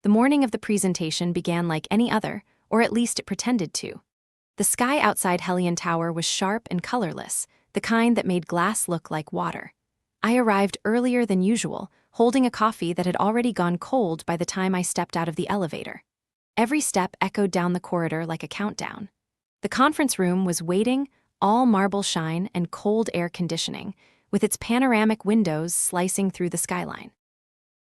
The morning of the presentation began like any other, or at least it pretended to. The sky outside Hellion Tower was sharp and colorless, the kind that made glass look like water. I arrived earlier than usual, holding a coffee that had already gone cold by the time I stepped out of the elevator. Every step echoed down the corridor like a countdown. The conference room was waiting, all marble shine and cold air conditioning, with its panoramic windows slicing through the skyline.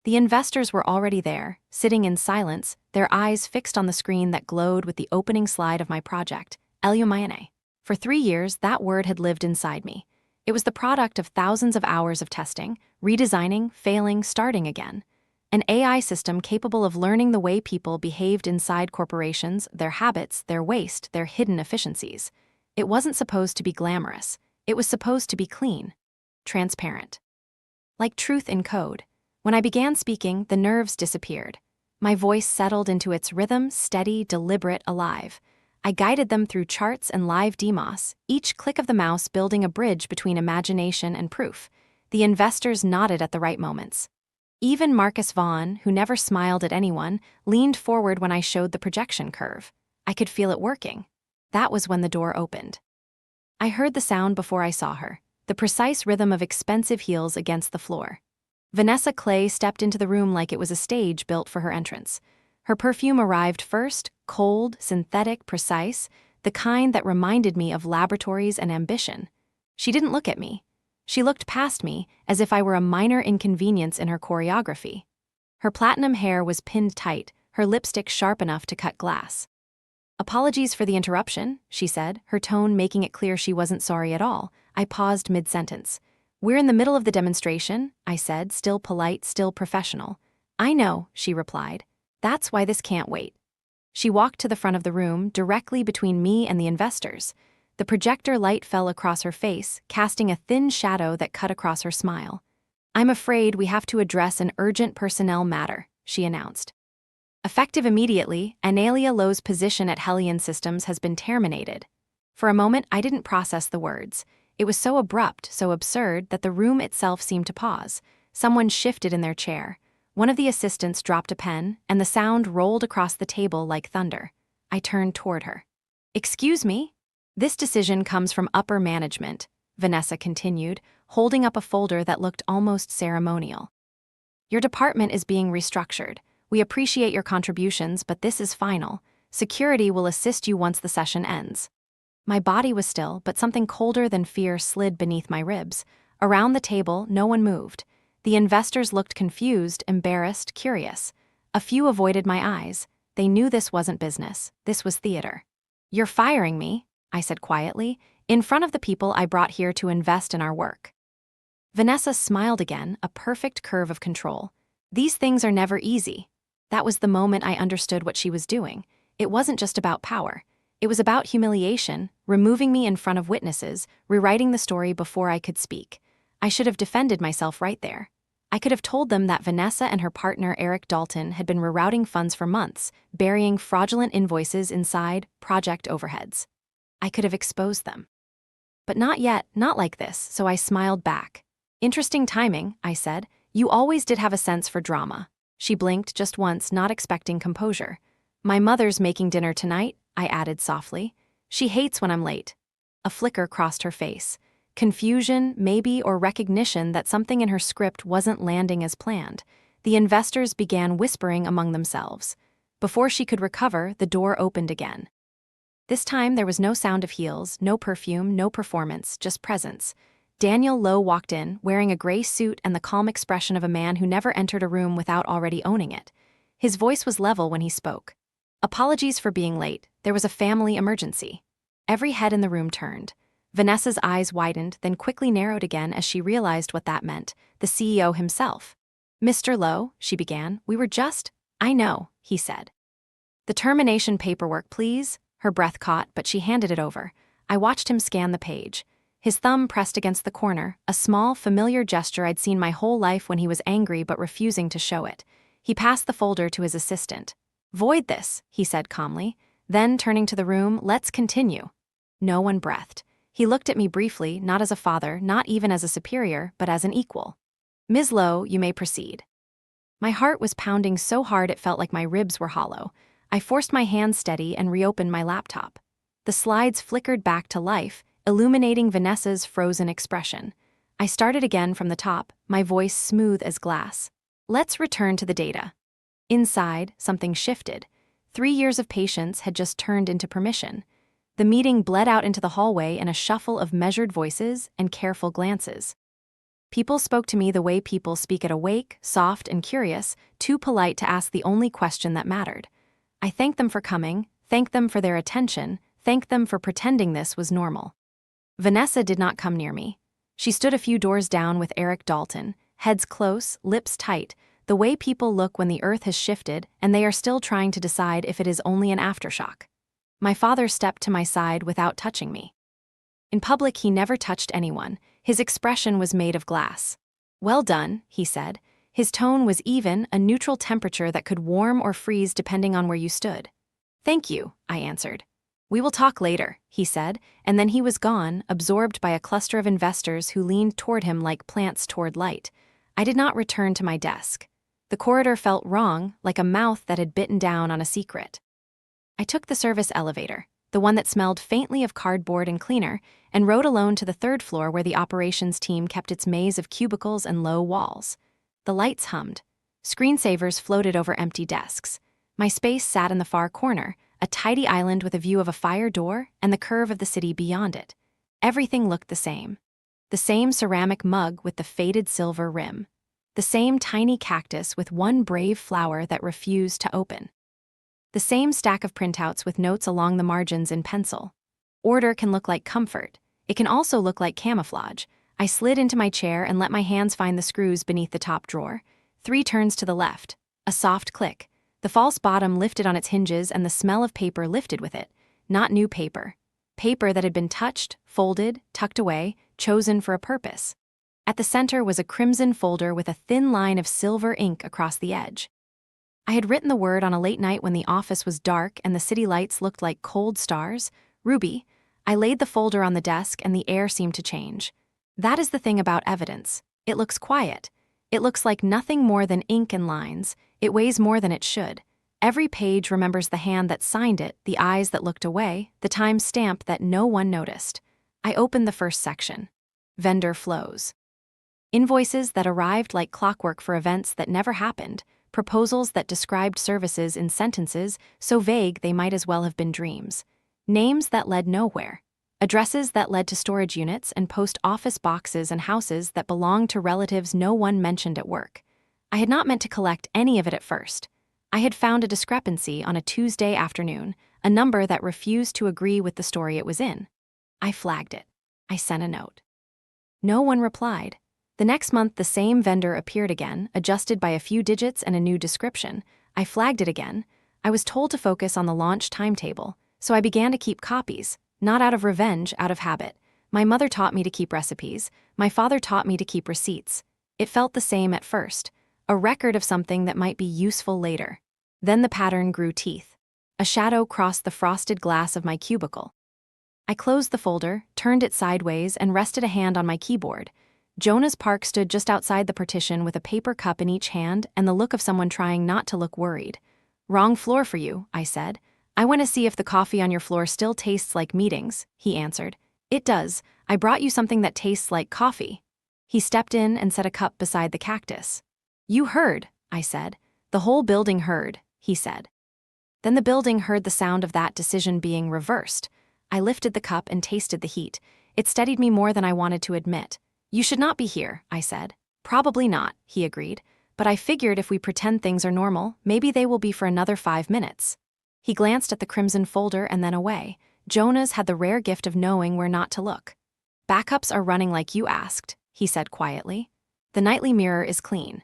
The investors were already there, sitting in silence, their eyes fixed on the screen that glowed with the opening slide of my project, Eleumaione. For 3 years, that word had lived inside me. It was the product of thousands of hours of testing, redesigning, failing, starting again. An AI system capable of learning the way people behaved inside corporations, their habits, their waste, their hidden efficiencies. It wasn't supposed to be glamorous. It was supposed to be clean, transparent. Like truth in code. When I began speaking, the nerves disappeared. My voice settled into its rhythm, steady, deliberate, alive. I guided them through charts and live demos, each click of the mouse building a bridge between imagination and proof. The investors nodded at the right moments. Even Marcus Vaughan, who never smiled at anyone, leaned forward when I showed the projection curve. I could feel it working. That was when the door opened. I heard the sound before I saw her, the precise rhythm of expensive heels against the floor. Vanessa Clay stepped into the room like it was a stage built for her entrance. Her perfume arrived first, cold, synthetic, precise, the kind that reminded me of laboratories and ambition. She didn't look at me. She looked past me, as if I were a minor inconvenience in her choreography. Her platinum hair was pinned tight, her lipstick sharp enough to cut glass. "Apologies for the interruption," she said, her tone making it clear she wasn't sorry at all. I paused mid-sentence. "We're in the middle of the demonstration," I said, still polite, still professional. "I know," she replied. "That's why this can't wait." She walked to the front of the room, directly between me and the investors. The projector light fell across her face, casting a thin shadow that cut across her smile. "I'm afraid we have to address an urgent personnel matter," she announced. "Effective immediately, Analia Lowe's position at Hellion Systems has been terminated." For a moment, I didn't process the words. It was so abrupt, so absurd, that the room itself seemed to pause. Someone shifted in their chair. One of the assistants dropped a pen, and the sound rolled across the table like thunder. I turned toward her. "Excuse me?" "This decision comes from upper management," Vanessa continued, holding up a folder that looked almost ceremonial. "Your department is being restructured. We appreciate your contributions, but this is final. Security will assist you once the session ends." My body was still, but something colder than fear slid beneath my ribs. Around the table, no one moved. The investors looked confused, embarrassed, curious. A few avoided my eyes. They knew this wasn't business. This was theater. "You're firing me," I said quietly, "in front of the people I brought here to invest in our work." Vanessa smiled again, a perfect curve of control. "These things are never easy." That was the moment I understood what she was doing. It wasn't just about power. It was about humiliation, removing me in front of witnesses, rewriting the story before I could speak. I should have defended myself right there. I could have told them that Vanessa and her partner Eric Dalton had been rerouting funds for months, burying fraudulent invoices inside project overheads. I could have exposed them. But not yet, not like this, so I smiled back. "Interesting timing," I said. "You always did have a sense for drama." She blinked just once, not expecting composure. "My mother's making dinner tonight," I added softly. "She hates when I'm late." A flicker crossed her face. Confusion, maybe, or recognition that something in her script wasn't landing as planned. The investors began whispering among themselves. Before she could recover, the door opened again. This time there was no sound of heels, no perfume, no performance, just presence. Daniel Lowe walked in, wearing a gray suit and the calm expression of a man who never entered a room without already owning it. His voice was level when he spoke. "Apologies for being late. There was a family emergency." Every head in the room turned. Vanessa's eyes widened, then quickly narrowed again as she realized what that meant, the CEO himself. "Mr. Lowe," she began, "we were just—" "I know," he said. "The termination paperwork, please." Her breath caught, but she handed it over. I watched him scan the page. His thumb pressed against the corner, a small, familiar gesture I'd seen my whole life when he was angry but refusing to show it. He passed the folder to his assistant. "Void this," he said calmly. Then, turning to the room, "Let's continue." No one breathed. He looked at me briefly, not as a father, not even as a superior, but as an equal. "Ms. Lowe, you may proceed." My heart was pounding so hard it felt like my ribs were hollow. I forced my hands steady and reopened my laptop. The slides flickered back to life, illuminating Vanessa's frozen expression. I started again from the top, my voice smooth as glass. Let's return to the data. Inside, something shifted. 3 years of patience had just turned into permission. The meeting bled out into the hallway in a shuffle of measured voices and careful glances. People spoke to me the way people speak at a wake, soft and curious, too polite to ask the only question that mattered. I thanked them for coming, thanked them for their attention, thanked them for pretending this was normal. Vanessa did not come near me. She stood a few doors down with Eric Dalton, heads close, lips tight, the way people look when the earth has shifted and they are still trying to decide if it is only an aftershock. My father stepped to my side without touching me. In public, he never touched anyone. His expression was made of glass. "Well done," he said. His tone was even, a neutral temperature that could warm or freeze depending on where you stood. "Thank you," I answered. "We will talk later," he said, and then he was gone, absorbed by a cluster of investors who leaned toward him like plants toward light. I did not return to my desk. The corridor felt wrong, like a mouth that had bitten down on a secret. I took the service elevator, the one that smelled faintly of cardboard and cleaner, and rode alone to the 3rd floor where the operations team kept its maze of cubicles and low walls. The lights hummed. Screensavers floated over empty desks. My space sat in the far corner, a tidy island with a view of a fire door and the curve of the city beyond it. Everything looked the same. The same ceramic mug with the faded silver rim. The same tiny cactus with one brave flower that refused to open. The same stack of printouts with notes along the margins in pencil. Order can look like comfort. It can also look like camouflage. I slid into my chair and let my hands find the screws beneath the top drawer. 3 turns to the left. A soft click. The false bottom lifted on its hinges and the smell of paper lifted with it. Not new paper. Paper that had been touched, folded, tucked away, chosen for a purpose. At the center was a crimson folder with a thin line of silver ink across the edge. I had written the word on a late night when the office was dark and the city lights looked like cold stars. Ruby. I laid the folder on the desk and the air seemed to change. That is the thing about evidence. It looks quiet. It looks like nothing more than ink and lines. It weighs more than it should. Every page remembers the hand that signed it, the eyes that looked away, the time stamp that no one noticed. I opened the first section. Vendor flows. Invoices that arrived like clockwork for events that never happened. Proposals that described services in sentences so vague they might as well have been dreams. Names that led nowhere. Addresses that led to storage units and post office boxes and houses that belonged to relatives no one mentioned at work. I had not meant to collect any of it at first. I had found a discrepancy on a Tuesday afternoon, a number that refused to agree with the story it was in. I flagged it. I sent a note. No one replied. The next month, the same vendor appeared again, adjusted by a few digits and a new description. I flagged it again. I was told to focus on the launch timetable, so I began to keep copies, not out of revenge, out of habit. My mother taught me to keep recipes. My father taught me to keep receipts. It felt the same at first, a record of something that might be useful later. Then the pattern grew teeth. A shadow crossed the frosted glass of my cubicle. I closed the folder, turned it sideways, and rested a hand on my keyboard. Jonas Park stood just outside the partition with a paper cup in each hand and the look of someone trying not to look worried. "Wrong floor for you," I said. "I want to see if the coffee on your floor still tastes like meetings," he answered. "It does. I brought you something that tastes like coffee." He stepped in and set a cup beside the cactus. "You heard," I said. "The whole building heard," he said. Then the building heard the sound of that decision being reversed. I lifted the cup and tasted the heat. It steadied me more than I wanted to admit. "You should not be here," I said. "Probably not," he agreed. "But I figured if we pretend things are normal, maybe they will be for another 5 minutes." He glanced at the crimson folder and then away. Jonas had the rare gift of knowing where not to look. "Backups are running like you asked," he said quietly. "The nightly mirror is clean.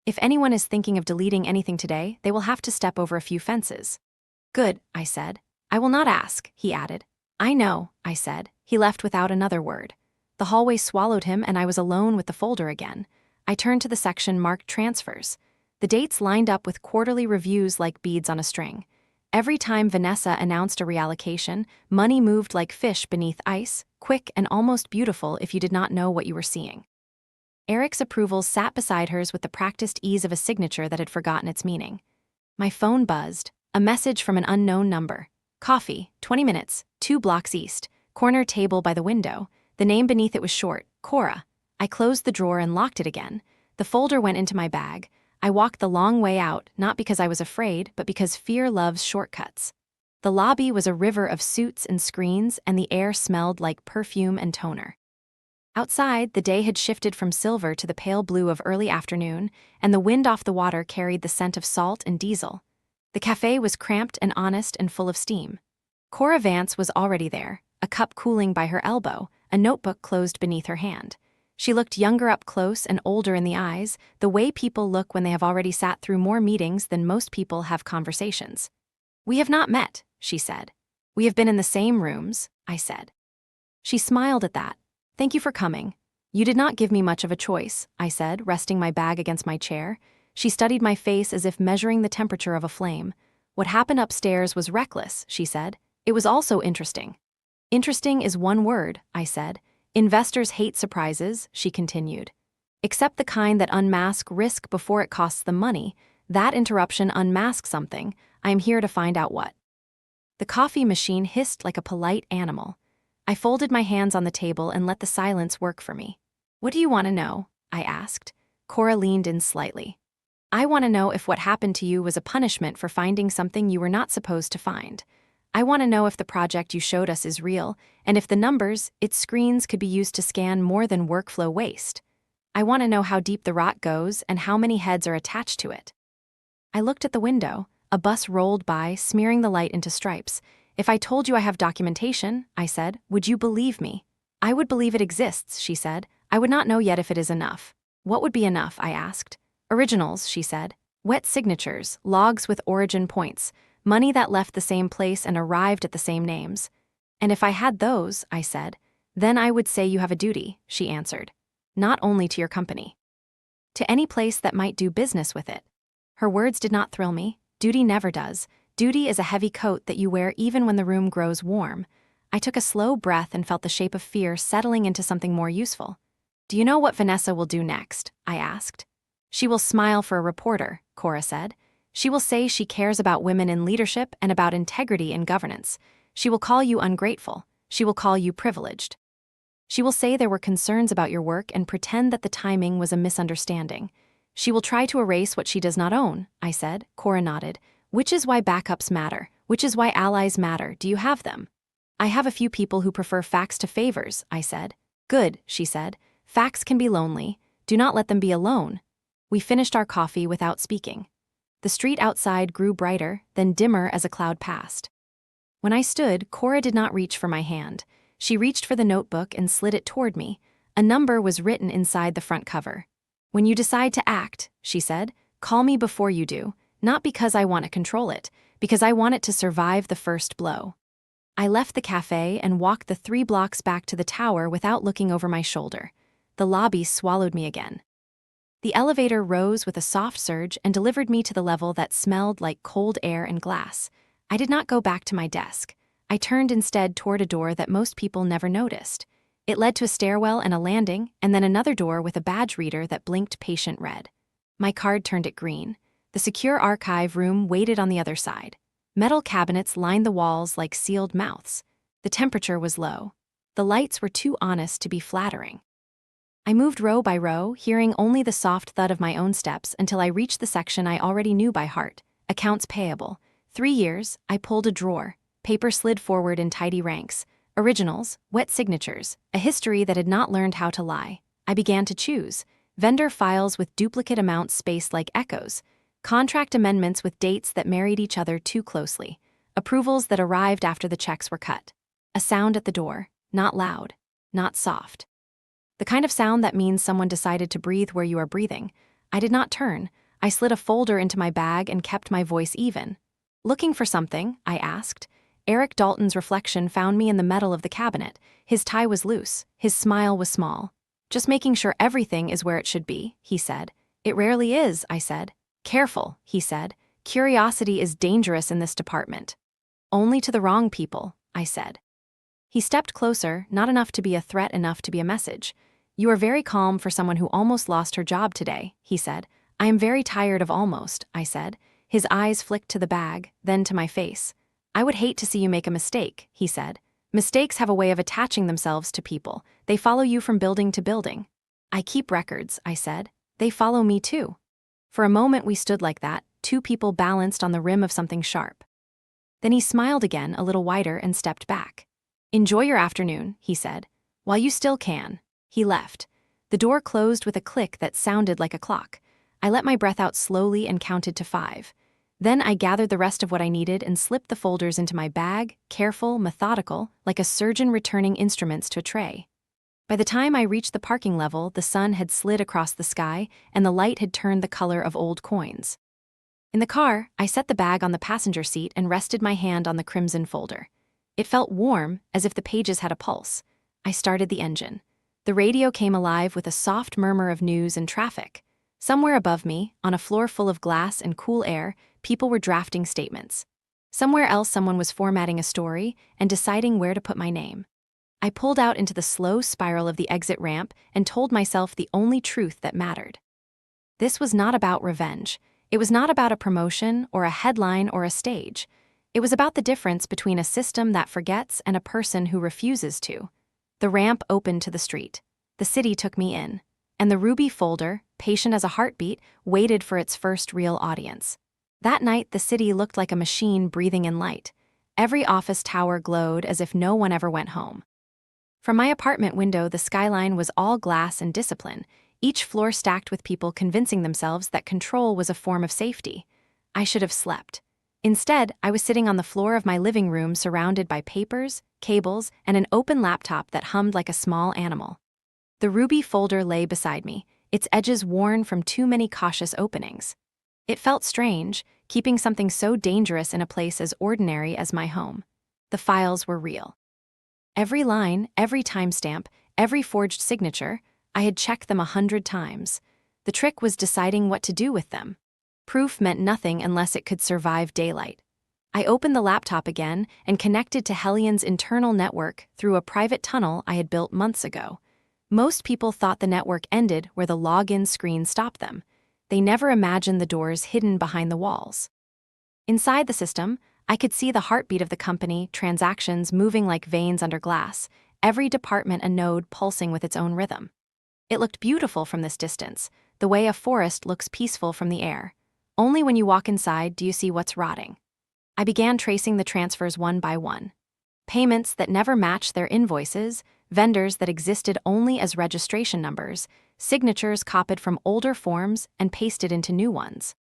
If anyone is thinking of deleting anything today, they will have to step over a few fences." "Good," I said. "I will not ask," he added. "I know," I said. He left without another word. The hallway swallowed him and I was alone with the folder again. I turned to the section marked transfers. The dates lined up with quarterly reviews like beads on a string. Every time Vanessa announced a reallocation, money moved like fish beneath ice, quick and almost beautiful if you did not know what you were seeing. Eric's approval sat beside hers with the practiced ease of a signature that had forgotten its meaning. My phone buzzed. A message from an unknown number. Coffee, 20 minutes, 2 blocks east, corner table by the window. The name beneath it was short, Cora. I closed the drawer and locked it again. The folder went into my bag. I walked the long way out, not because I was afraid, but because fear loves shortcuts. The lobby was a river of suits and screens, and the air smelled like perfume and toner. Outside, the day had shifted from silver to the pale blue of early afternoon, and the wind off the water carried the scent of salt and diesel. The cafe was cramped and honest and full of steam. Cora Vance was already there, a cup cooling by her elbow, a notebook closed beneath her hand. She looked younger up close and older in the eyes, the way people look when they have already sat through more meetings than most people have conversations. "We have not met," she said. "We have been in the same rooms," I said. She smiled at that. "Thank you for coming." "You did not give me much of a choice," I said, resting my bag against my chair. She studied my face as if measuring the temperature of a flame. "What happened upstairs was reckless," she said. "It was also interesting." "Interesting is one word," I said. "Investors hate surprises," she continued. "Except the kind that unmask risk before it costs them money. That interruption unmasks something. I am here to find out what." The coffee machine hissed like a polite animal. I folded my hands on the table and let the silence work for me. "What do you want to know?" I asked. Cora leaned in slightly. "I want to know if what happened to you was a punishment for finding something you were not supposed to find. I want to know if the project you showed us is real, and if the numbers, its screens, could be used to scan more than workflow waste. I want to know how deep the rot goes and how many heads are attached to it." I looked at the window. A bus rolled by, smearing the light into stripes. "If I told you I have documentation," I said, "would you believe me?" "I would believe it exists," she said. "I would not know yet if it is enough." "What would be enough?" I asked. "Originals," she said. "Wet signatures, logs with origin points, money that left the same place and arrived at the same names." "And if I had those," I said, "then I would say you have a duty," she answered. "Not only to your company. To any place that might do business with it." Her words did not thrill me. Duty never does. Duty is a heavy coat that you wear even when the room grows warm. I took a slow breath and felt the shape of fear settling into something more useful. "Do you know what Vanessa will do next?" I asked. "She will smile for a reporter," Cora said. "She will say she cares about women in leadership and about integrity in governance. She will call you ungrateful. She will call you privileged. She will say there were concerns about your work and pretend that the timing was a misunderstanding. She will try to erase what she does not own," I said. Cora nodded. "Which is why backups matter. Which is why allies matter. Do you have them?" "I have a few people who prefer facts to favors," I said. "Good," she said. "Facts can be lonely. Do not let them be alone." We finished our coffee without speaking. The street outside grew brighter, then dimmer as a cloud passed. When I stood, Cora did not reach for my hand. She reached for the notebook and slid it toward me. A number was written inside the front cover. "When you decide to act," she said, "call me before you do, not because I want to control it, because I want it to survive the first blow." I left the cafe and walked the 3 blocks back to the tower without looking over my shoulder. The lobby swallowed me again. The elevator rose with a soft surge and delivered me to the level that smelled like cold air and glass. I did not go back to my desk. I turned instead toward a door that most people never noticed. It led to a stairwell and a landing, and then another door with a badge reader that blinked patient red. My card turned it green. The secure archive room waited on the other side. Metal cabinets lined the walls like sealed mouths. The temperature was low. The lights were too honest to be flattering. I moved row by row, hearing only the soft thud of my own steps until I reached the section I already knew by heart, accounts payable. 3 years, I pulled a drawer. Paper slid forward in tidy ranks. Originals, wet signatures, a history that had not learned how to lie. I began to choose. Vendor files with duplicate amounts spaced like echoes. Contract amendments with dates that married each other too closely. Approvals that arrived after the checks were cut. A sound at the door, not loud, not soft. The kind of sound that means someone decided to breathe where you are breathing. I did not turn. I slid a folder into my bag and kept my voice even. "Looking for something?" I asked. Eric Dalton's reflection found me in the metal of the cabinet. His tie was loose. His smile was small. "Just making sure everything is where it should be," he said. "It rarely is," I said. "Careful," he said. "Curiosity is dangerous in this department." "Only to the wrong people," I said. He stepped closer, not enough to be a threat, enough to be a message. You are very calm for someone who almost lost her job today, he said. I am very tired of almost, I said. His eyes flicked to the bag, then to my face. I would hate to see you make a mistake, he said. Mistakes have a way of attaching themselves to people. They follow you from building to building. I keep records, I said. They follow me too. For a moment we stood like that, two people balanced on the rim of something sharp. Then he smiled again, a little wider, and stepped back. Enjoy your afternoon, he said. While you still can. He left. The door closed with a click that sounded like a clock. I let my breath out slowly and counted to 5. Then I gathered the rest of what I needed and slipped the folders into my bag, careful, methodical, like a surgeon returning instruments to a tray. By the time I reached the parking level, the sun had slid across the sky and the light had turned the color of old coins. In the car, I set the bag on the passenger seat and rested my hand on the crimson folder. It felt warm, as if the pages had a pulse. I started the engine. The radio came alive with a soft murmur of news and traffic. Somewhere above me, on a floor full of glass and cool air, people were drafting statements. Somewhere else someone was formatting a story and deciding where to put my name. I pulled out into the slow spiral of the exit ramp and told myself the only truth that mattered. This was not about revenge. It was not about a promotion or a headline or a stage. It was about the difference between a system that forgets and a person who refuses to. The ramp opened to the street. The city took me in. And the ruby folder, patient as a heartbeat, waited for its first real audience. That night, the city looked like a machine breathing in light. Every office tower glowed as if no one ever went home. From my apartment window, the skyline was all glass and discipline, each floor stacked with people convincing themselves that control was a form of safety. I should have slept. Instead, I was sitting on the floor of my living room surrounded by papers, cables, and an open laptop that hummed like a small animal. The ruby folder lay beside me, its edges worn from too many cautious openings. It felt strange, keeping something so dangerous in a place as ordinary as my home. The files were real. Every line, every timestamp, every forged signature, I had checked them 100 times. The trick was deciding what to do with them. Proof meant nothing unless it could survive daylight. I opened the laptop again and connected to Hellion's internal network through a private tunnel I had built months ago. Most people thought the network ended where the login screen stopped them. They never imagined the doors hidden behind the walls. Inside the system, I could see the heartbeat of the company, transactions moving like veins under glass, every department a node pulsing with its own rhythm. It looked beautiful from this distance, the way a forest looks peaceful from the air. Only when you walk inside do you see what's rotting. I began tracing the transfers one by one. Payments that never matched their invoices, vendors that existed only as registration numbers, signatures copied from older forms and pasted into new ones.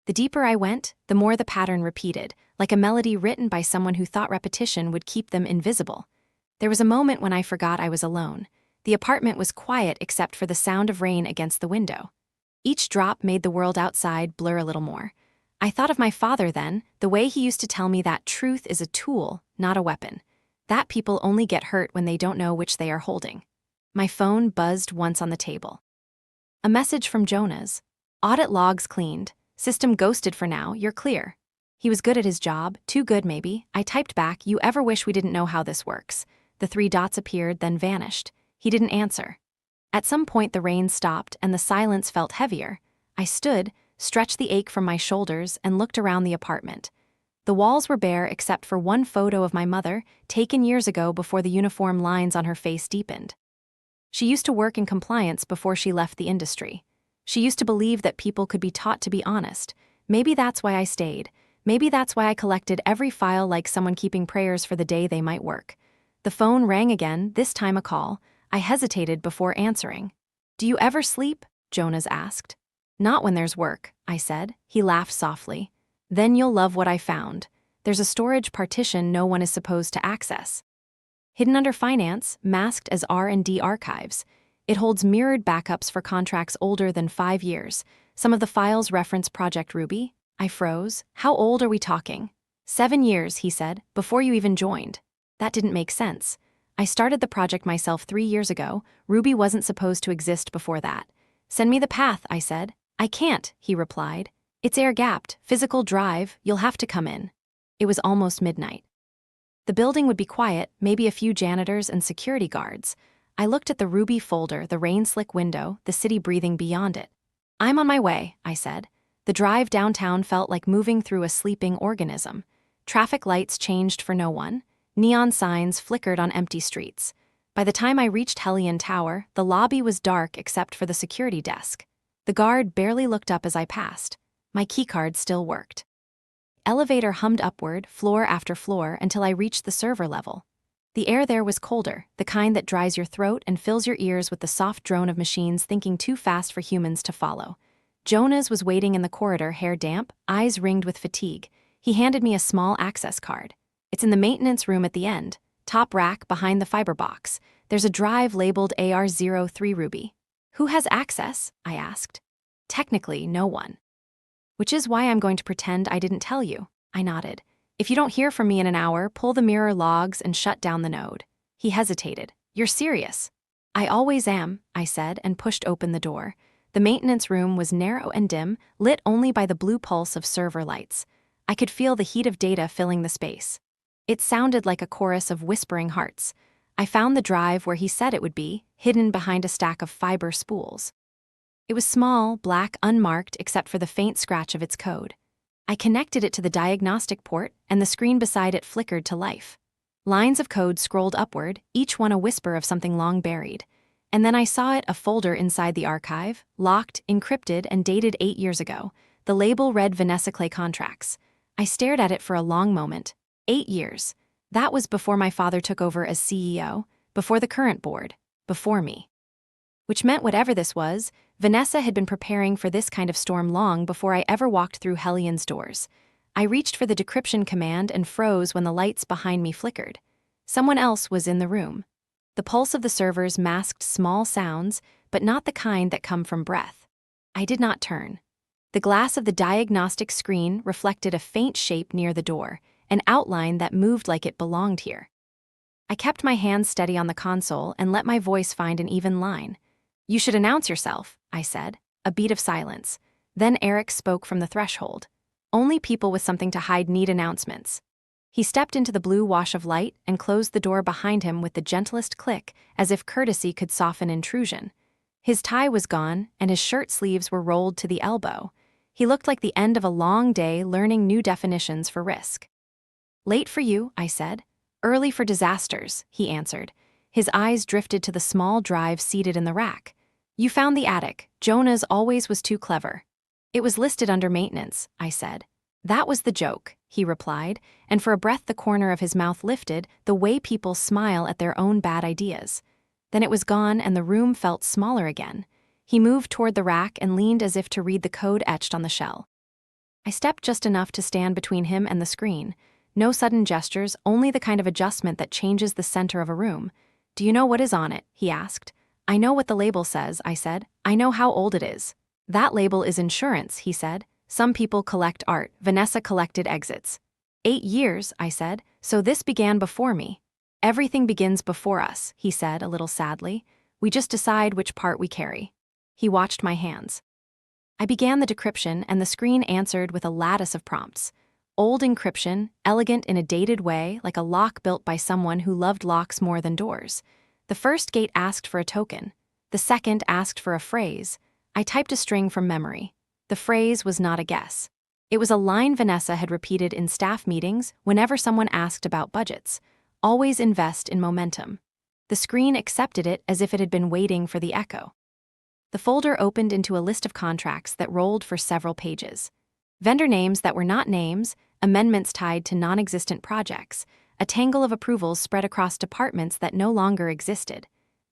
The deeper I went, the more the pattern repeated, like a melody written by someone who thought repetition would keep them invisible. There was a moment when I forgot I was alone. The apartment was quiet except for the sound of rain against the window. Each drop made the world outside blur a little more. I thought of my father then, the way he used to tell me that truth is a tool, not a weapon. That people only get hurt when they don't know which they are holding. My phone buzzed once on the table. A message from Jonas. Audit logs cleaned. System ghosted for now, you're clear. He was good at his job, too good maybe. I typed back, you ever wish we didn't know how this works? The 3 dots appeared, then vanished. He didn't answer. At some point the rain stopped and the silence felt heavier. I stood, stretched the ache from my shoulders, and looked around the apartment. The walls were bare except for one photo of my mother, taken years ago before the uniform lines on her face deepened. She used to work in compliance before she left the industry. She used to believe that people could be taught to be honest. Maybe that's why I stayed. Maybe that's why I collected every file like someone keeping prayers for the day they might work. The phone rang again, this time a call. I hesitated before answering. Do you ever sleep? Jonas asked. Not when there's work, I said. He laughed softly. Then you'll love what I found. There's a storage partition no one is supposed to access. Hidden under finance, masked as R&D archives. It holds mirrored backups for contracts older than 5 years. Some of the files reference Project Ruby. I froze. How old are we talking? 7 years, he said, before you even joined. That didn't make sense. I started the project myself 3 years ago. Ruby wasn't supposed to exist before that. Send me the path, I said. I can't, he replied. It's air-gapped, physical drive, you'll have to come in. It was almost midnight. The building would be quiet, maybe a few janitors and security guards. I looked at the ruby folder, the rain-slick window, the city breathing beyond it. I'm on my way, I said. The drive downtown felt like moving through a sleeping organism. Traffic lights changed for no one. Neon signs flickered on empty streets. By the time I reached Hellion Tower, the lobby was dark except for the security desk. The guard barely looked up as I passed. My keycard still worked. Elevator hummed upward, floor after floor, until I reached the server level. The air there was colder, the kind that dries your throat and fills your ears with the soft drone of machines thinking too fast for humans to follow. Jonas was waiting in the corridor, hair damp, eyes ringed with fatigue. He handed me a small access card. It's in the maintenance room at the end, top rack behind the fiber box. There's a drive labeled AR03 Ruby. Who has access? I asked. Technically, no one. Which is why I'm going to pretend I didn't tell you. I nodded. If you don't hear from me in an hour, pull the mirror logs and shut down the node. He hesitated. You're serious? I always am, I said, and pushed open the door. The maintenance room was narrow and dim, lit only by the blue pulse of server lights. I could feel the heat of data filling the space. It sounded like a chorus of whispering hearts. I found the drive where he said it would be, hidden behind a stack of fiber spools. It was small, black, unmarked except for the faint scratch of its code. I connected it to the diagnostic port, and the screen beside it flickered to life. Lines of code scrolled upward, each one a whisper of something long buried. And then I saw it, a folder inside the archive, locked, encrypted, and dated 8 years ago. The label read Vanessa Clay Contracts. I stared at it for a long moment. 8 years. That was before my father took over as CEO, before the current board, before me. Which meant whatever this was, Vanessa had been preparing for this kind of storm long before I ever walked through Hellion's doors. I reached for the decryption command and froze when the lights behind me flickered. Someone else was in the room. The pulse of the servers masked small sounds, but not the kind that come from breath. I did not turn. The glass of the diagnostic screen reflected a faint shape near the door, an outline that moved like it belonged here. I kept my hands steady on the console and let my voice find an even line. You should announce yourself, I said. A beat of silence. Then Eric spoke from the threshold. Only people with something to hide need announcements. He stepped into the blue wash of light and closed the door behind him with the gentlest click, as if courtesy could soften intrusion. His tie was gone, and his shirt sleeves were rolled to the elbow. He looked like the end of a long day learning new definitions for risk. Late for you, I said. Early for disasters, he answered. His eyes drifted to the small drive seated in the rack. You found the attic. Jonas always was too clever. It was listed under maintenance, I said. That was the joke, he replied, and for a breath the corner of his mouth lifted, the way people smile at their own bad ideas. Then it was gone and the room felt smaller again. He moved toward the rack and leaned as if to read the code etched on the shell. I stepped just enough to stand between him and the screen. No sudden gestures, only the kind of adjustment that changes the center of a room. Do you know what is on it? He asked. I know what the label says, I said. I know how old it is. That label is insurance, he said. Some people collect art. Vanessa collected exits. 8 years, I said, so this began before me. Everything begins before us, he said a little sadly. We just decide which part we carry. He watched my hands. I began the decryption and the screen answered with a lattice of prompts. Old encryption, elegant in a dated way, like a lock built by someone who loved locks more than doors. The first gate asked for a token. The second asked for a phrase. I typed a string from memory. The phrase was not a guess. It was a line Vanessa had repeated in staff meetings whenever someone asked about budgets. Always invest in momentum. The screen accepted it as if it had been waiting for the echo. The folder opened into a list of contracts that rolled for several pages. Vendor names that were not names, amendments tied to non-existent projects, a tangle of approvals spread across departments that no longer existed.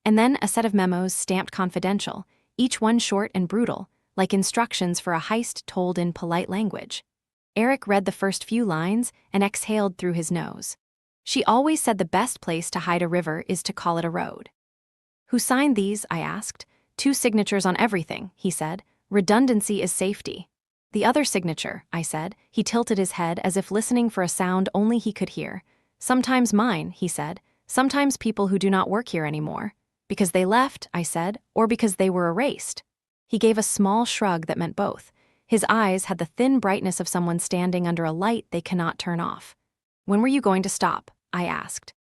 And then a set of memos stamped confidential, each one short and brutal, like instructions for a heist told in polite language. Eric read the first few lines and exhaled through his nose. She always said the best place to hide a river is to call it a road. Who signed these? I asked. 2 signatures on everything, he said. Redundancy is safety. The other signature, I said. He tilted his head as if listening for a sound only he could hear. Sometimes mine, he said. Sometimes people who do not work here anymore. Because they left, I said, or because they were erased. He gave a small shrug that meant both. His eyes had the thin brightness of someone standing under a light they cannot turn off. When were you going to stop? I asked.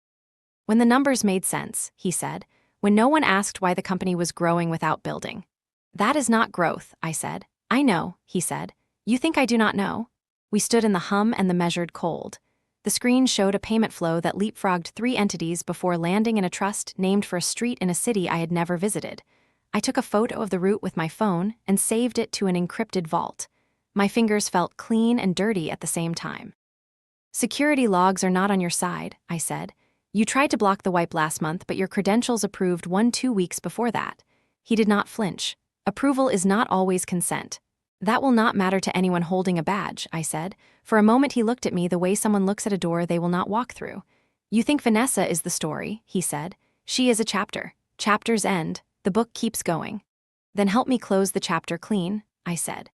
When the numbers made sense, he said. when no one asked why the company was growing without building. That is not growth, I said. I know, he said. You think I do not know? We stood in the hum and the measured cold. The screen showed a payment flow that leapfrogged 3 entities before landing in a trust named for a street in a city I had never visited. I took a photo of the route with my phone and saved it to an encrypted vault. My fingers felt clean and dirty at the same time. Security logs are not on your side, I said. You tried to block the wipe last month, but your credentials approved 2 weeks before that. He did not flinch. Approval is not always consent. That will not matter to anyone holding a badge, I said. For a moment he looked at me the way someone looks at a door they will not walk through. You think Vanessa is the story, he said. She is a chapter. Chapters end. The book keeps going. Then help me close the chapter clean, I said.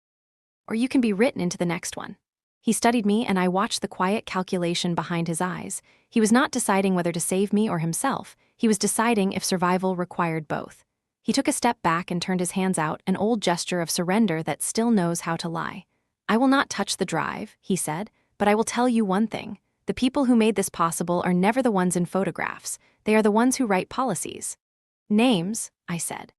Or you can be written into the next one. He studied me and I watched the quiet calculation behind his eyes. He was not deciding whether to save me or himself. He was deciding if survival required both. He took a step back and turned his hands out, an old gesture of surrender that still knows how to lie. I will not touch the drive, he said, but I will tell you one thing. The people who made this possible are never the ones in photographs. They are the ones who write policies. Names, I said.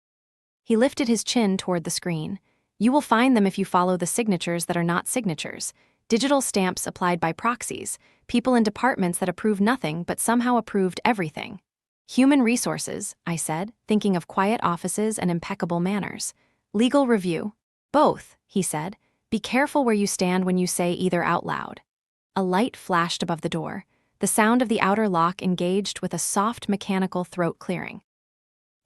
He lifted his chin toward the screen. You will find them if you follow the signatures that are not signatures. Digital stamps applied by proxies, people in departments that approved nothing but somehow approved everything. Human resources, I said, thinking of quiet offices and impeccable manners. Legal review. Both, he said. Be careful where you stand when you say either out loud. A light flashed above the door. The sound of the outer lock engaged with a soft mechanical throat clearing.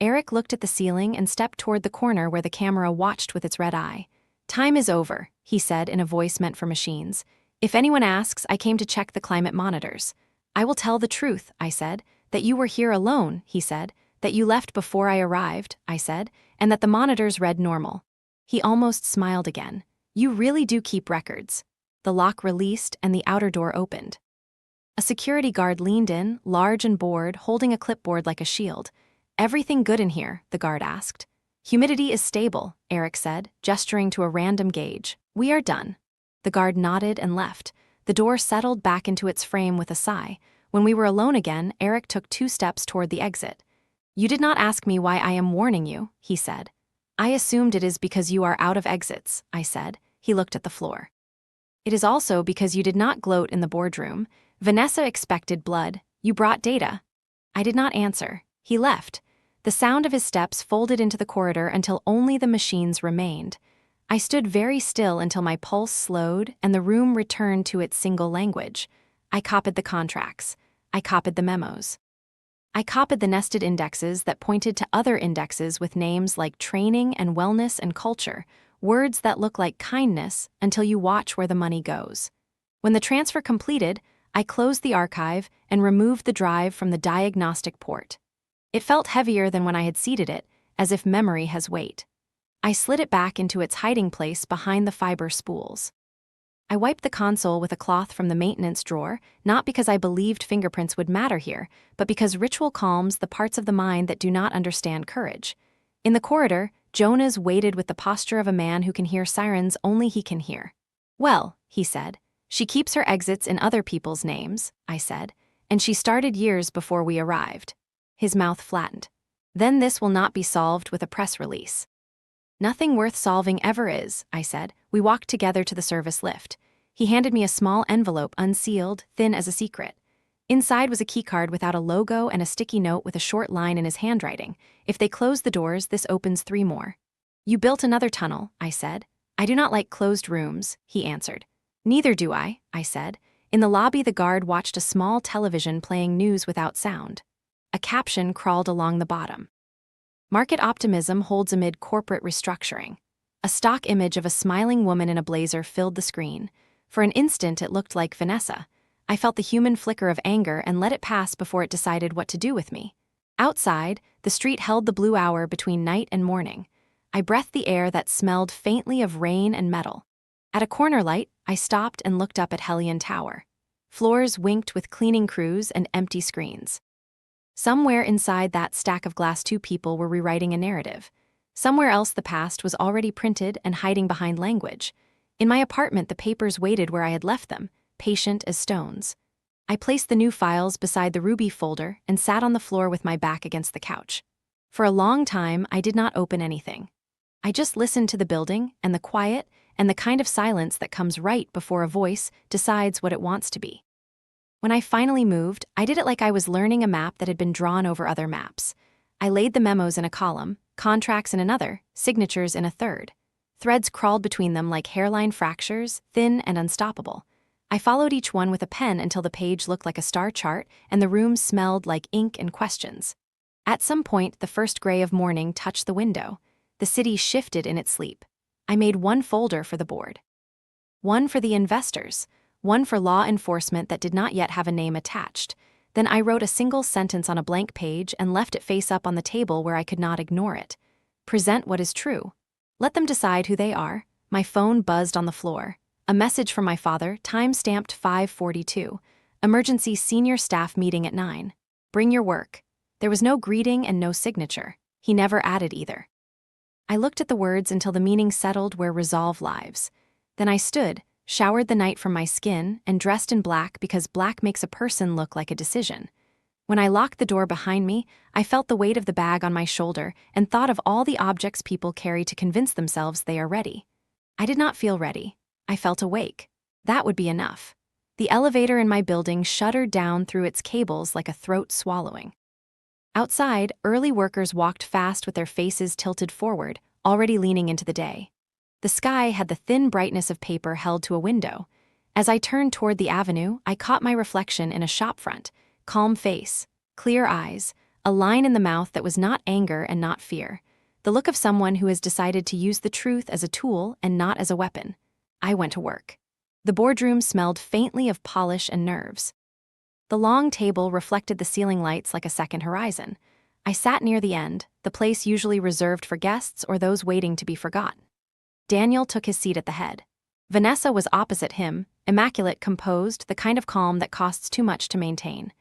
Eric looked at the ceiling and stepped toward the corner where the camera watched with its red eye. Time is over, he said in a voice meant for machines. If anyone asks, I came to check the climate monitors. I will tell the truth, I said. That you were here alone, he said. That you left before I arrived, I said. And that the monitors read normal. He almost smiled again. You really do keep records. The lock released and the outer door opened. A security guard leaned in, large and bored, holding a clipboard like a shield. Everything good in here, the guard asked. Humidity is stable, Eric said, gesturing to a random gauge. We are done. The guard nodded and left. The door settled back into its frame with a sigh. When we were alone again, Eric took 2 steps toward the exit. You did not ask me why I am warning you, he said. I assumed it is because you are out of exits, I said. He looked at the floor. It is also because you did not gloat in the boardroom. Vanessa expected blood. You brought data. I did not answer. He left. The sound of his steps folded into the corridor until only the machines remained. I stood very still until my pulse slowed and the room returned to its single language. I copied the contracts. I copied the memos. I copied the nested indexes that pointed to other indexes with names like training and wellness and culture, words that look like kindness until you watch where the money goes. When the transfer completed, I closed the archive and removed the drive from the diagnostic port. It felt heavier than when I had seated it, as if memory has weight. I slid it back into its hiding place behind the fiber spools. I wiped the console with a cloth from the maintenance drawer, not because I believed fingerprints would matter here, but because ritual calms the parts of the mind that do not understand courage. In the corridor, Jonas waited with the posture of a man who can hear sirens only he can hear. Well, he said, she keeps her exits in other people's names, I said, and she started years before we arrived. His mouth flattened. Then this will not be solved with a press release. Nothing worth solving ever is, I said. We walked together to the service lift. He handed me a small envelope unsealed, thin as a secret. Inside was a keycard without a logo and a sticky note with a short line in his handwriting. If they close the doors, this opens 3 more. You built another tunnel, I said. I do not like closed rooms, he answered. Neither do I said. In the lobby, the guard watched a small television playing news without sound. A caption crawled along the bottom. Market optimism holds amid corporate restructuring. A stock image of a smiling woman in a blazer filled the screen. For an instant, it looked like Vanessa. I felt the human flicker of anger and let it pass before it decided what to do with me. Outside, the street held the blue hour between night and morning. I breathed the air that smelled faintly of rain and metal. At a corner light, I stopped and looked up at Hellion Tower. Floors winked with cleaning crews and empty screens. Somewhere inside that stack of glass 2 people were rewriting a narrative. Somewhere else the past was already printed and hiding behind language. In my apartment, the papers waited where I had left them, patient as stones. I placed the new files beside the Ruby folder and sat on the floor with my back against the couch. For a long time, I did not open anything. I just listened to the building and the quiet and the kind of silence that comes right before a voice decides what it wants to be. When I finally moved, I did it like I was learning a map that had been drawn over other maps. I laid the memos in a column, contracts in another, signatures in a third. Threads crawled between them like hairline fractures, thin and unstoppable. I followed each one with a pen until the page looked like a star chart and the room smelled like ink and questions. At some point, the first gray of morning touched the window. The city shifted in its sleep. I made one folder for the board. One for the investors. One for law enforcement that did not yet have a name attached. Then I wrote a single sentence on a blank page and left it face up on the table where I could not ignore it. Present what is true. Let them decide who they are. My phone buzzed on the floor. A message from my father, time-stamped 5:42. Emergency senior staff meeting at 9. Bring your work. There was no greeting and no signature. He never added either. I looked at the words until the meaning settled where resolve lives. Then I stood, showered the night from my skin, and dressed in black because black makes a person look like a decision. When I locked the door behind me, I felt the weight of the bag on my shoulder and thought of all the objects people carry to convince themselves they are ready. I did not feel ready. I felt awake. That would be enough. The elevator in my building shuddered down through its cables like a throat swallowing. Outside, early workers walked fast with their faces tilted forward, already leaning into the day. The sky had the thin brightness of paper held to a window. As I turned toward the avenue, I caught my reflection in a shopfront. Calm face, clear eyes, a line in the mouth that was not anger and not fear. The look of someone who has decided to use the truth as a tool and not as a weapon. I went to work. The boardroom smelled faintly of polish and nerves. The long table reflected the ceiling lights like a second horizon. I sat near the end, the place usually reserved for guests or those waiting to be forgotten. Daniel took his seat at the head. Vanessa was opposite him, immaculate, composed, the kind of calm that costs too much to maintain.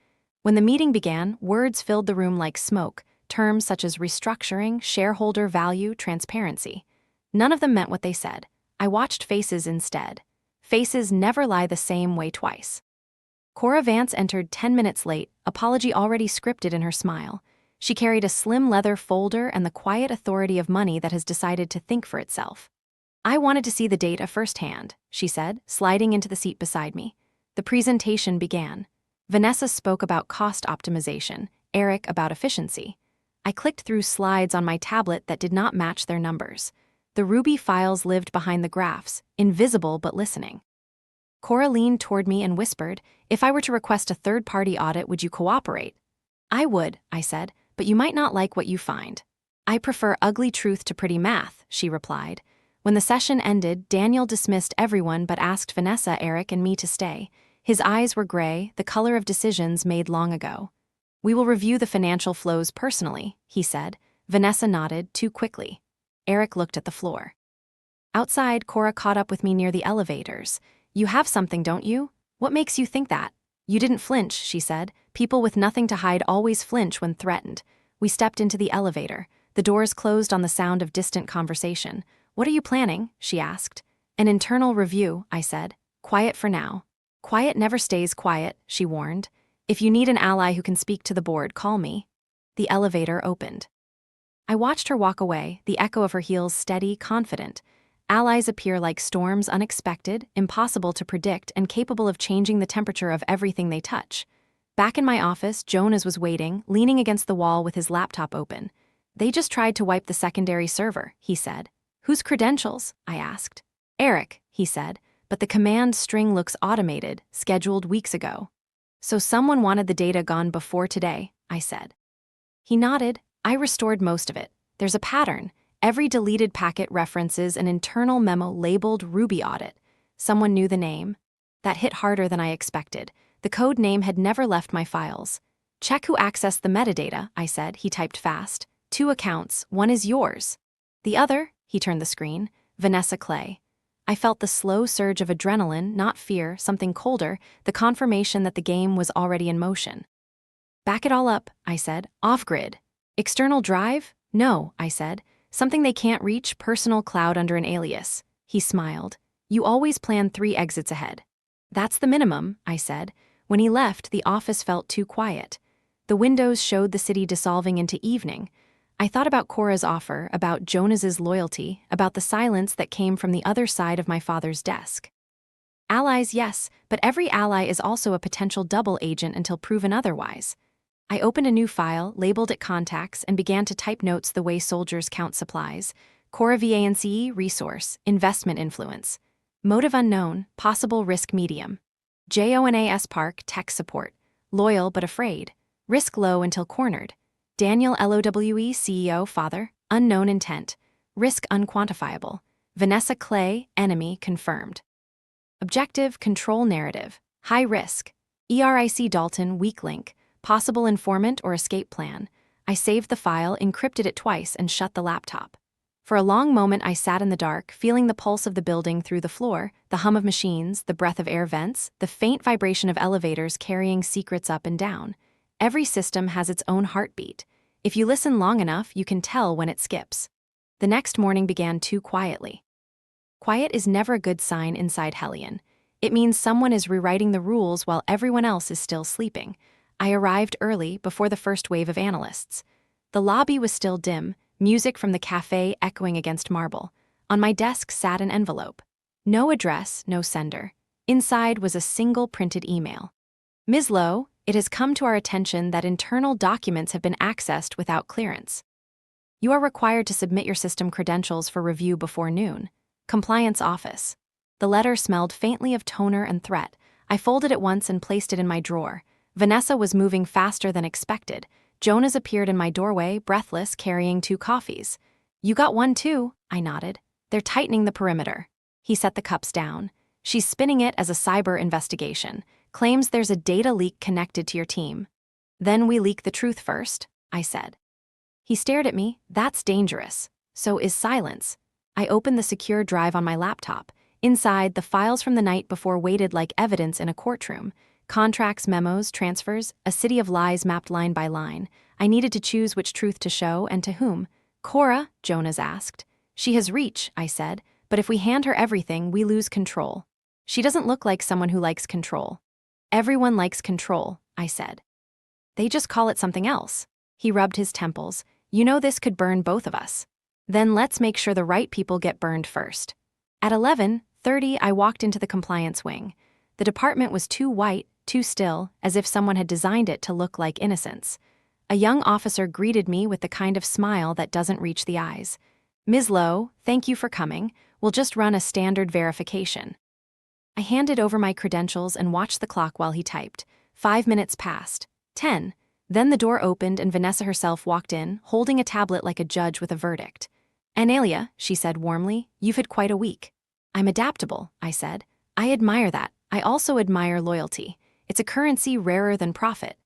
When the meeting began, words filled the room like smoke, terms such as restructuring, shareholder value, transparency. None of them meant what they said. I watched faces instead. Faces never lie the same way twice. Cora Vance entered 10 minutes late, apology already scripted in her smile. She carried a slim leather folder and the quiet authority of money that has decided to think for itself. I wanted to see the data firsthand, she said, sliding into the seat beside me. The presentation began. Vanessa spoke about cost optimization, Eric about efficiency. I clicked through slides on my tablet that did not match their numbers. The Ruby files lived behind the graphs, invisible but listening. Cora leaned toward me and whispered, "If I were to request a third-party audit, would you cooperate?" "I would," I said, "but you might not like what you find." "I prefer ugly truth to pretty math," she replied. When the session ended, Daniel dismissed everyone but asked Vanessa, Eric, and me to stay. His eyes were gray, the color of decisions made long ago. "We will review the financial flows personally," he said. Vanessa nodded, too quickly. Eric looked at the floor. Outside, Cora caught up with me near the elevators. "You have something, don't you? What makes you think that?" "You didn't flinch," she said. "People with nothing to hide always flinch when threatened." We stepped into the elevator. The doors closed on the sound of distant conversation. "What are you planning?" she asked. "An internal review," I said. "Quiet for now." "Quiet never stays quiet," she warned. "If you need an ally who can speak to the board, call me." The elevator opened. I watched her walk away, the echo of her heels steady, confident. Allies appear like storms, unexpected, impossible to predict, and capable of changing the temperature of everything they touch. Back in my office, Jonas was waiting, leaning against the wall with his laptop open. "They just tried to wipe the secondary server," he said. "Whose credentials?" I asked. "Eric," he said, "but the command string looks automated, scheduled weeks ago." "So someone wanted the data gone before today," I said. He nodded. "I restored most of it. There's a pattern. Every deleted packet references an internal memo labeled Ruby Audit. Someone knew the name. That hit harder than I expected. The code name had never left my files. "Check who accessed the metadata," I said. He typed fast. "2 accounts. One is yours." "The other," he turned the screen, "Vanessa Clay." I felt the slow surge of adrenaline, not fear, something colder, the confirmation that the game was already in motion. "Back it all up," I said. "Off-grid." "External drive?" "No," I said. "Something they can't reach, personal cloud under an alias." He smiled. "You always plan 3 exits ahead." "That's the minimum," I said. When he left, the office felt too quiet. The windows showed the city dissolving into evening. I thought about Cora's offer, about Jonas's loyalty, about the silence that came from the other side of my father's desk. Allies, yes, but every ally is also a potential double agent until proven otherwise. I opened a new file, labeled it Contacts, and began to type notes the way soldiers count supplies. Cora VANCE, resource, investment influence. Motive unknown, possible risk medium. JONAS Park, tech support. Loyal but afraid. Risk low until cornered. Daniel LOWE, CEO, father, unknown intent. Risk unquantifiable. Vanessa Clay, enemy, confirmed. Objective, control narrative. High risk. ERIC Dalton, weak link. Possible informant or escape plan. I saved the file, encrypted it twice, and shut the laptop. For a long moment I sat in the dark, feeling the pulse of the building through the floor, the hum of machines, the breath of air vents, the faint vibration of elevators carrying secrets up and down. Every system has its own heartbeat. If you listen long enough, you can tell when it skips. The next morning began too quietly. Quiet is never a good sign inside Hellion. It means someone is rewriting the rules while everyone else is still sleeping. I arrived early, before the first wave of analysts. The lobby was still dim, music from the cafe echoing against marble. On my desk sat an envelope. No address, no sender. Inside was a single printed email. Ms. Lowe, it has come to our attention that internal documents have been accessed without clearance. You are required to submit your system credentials for review before noon. Compliance Office. The letter smelled faintly of toner and threat. I folded it once and placed it in my drawer. Vanessa was moving faster than expected. Jonas appeared in my doorway, breathless, carrying 2 coffees. You got one too, I nodded. They're tightening the perimeter. He set the cups down. She's spinning it as a cyber investigation. Claims there's a data leak connected to your team. Then we leak the truth first, I said. He stared at me. That's dangerous. So is silence. I opened the secure drive on my laptop. Inside, the files from the night before waited like evidence in a courtroom. Contracts, memos, transfers, a city of lies mapped line by line. I needed to choose which truth to show and to whom. Cora, Jonas asked. She has reach, I said, but if we hand her everything, we lose control. She doesn't look like someone who likes control. Everyone likes control, I said. They just call it something else. He rubbed his temples. You know this could burn both of us. Then let's make sure the right people get burned first. At 11:30, I walked into the compliance wing. The department was too white, too still, as if someone had designed it to look like innocence. A young officer greeted me with the kind of smile that doesn't reach the eyes. Ms. Lowe, thank you for coming. We'll just run a standard verification. I handed over my credentials and watched the clock while he typed. 5 minutes passed. 10. Then the door opened and Vanessa herself walked in, holding a tablet like a judge with a verdict. Analia, she said warmly, you've had quite a week. I'm adaptable, I said. I admire that. I also admire loyalty. It's a currency rarer than profit.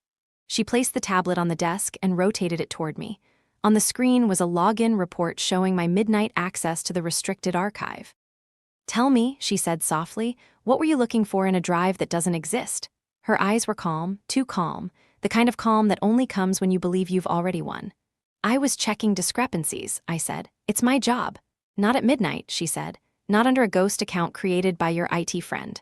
She placed the tablet on the desk and rotated it toward me. On the screen was a login report showing my midnight access to the restricted archive. Tell me, she said softly, what were you looking for in a drive that doesn't exist? Her eyes were calm, too calm, the kind of calm that only comes when you believe you've already won. I was checking discrepancies, I said. It's my job. Not at midnight, she said. Not under a ghost account created by your IT friend.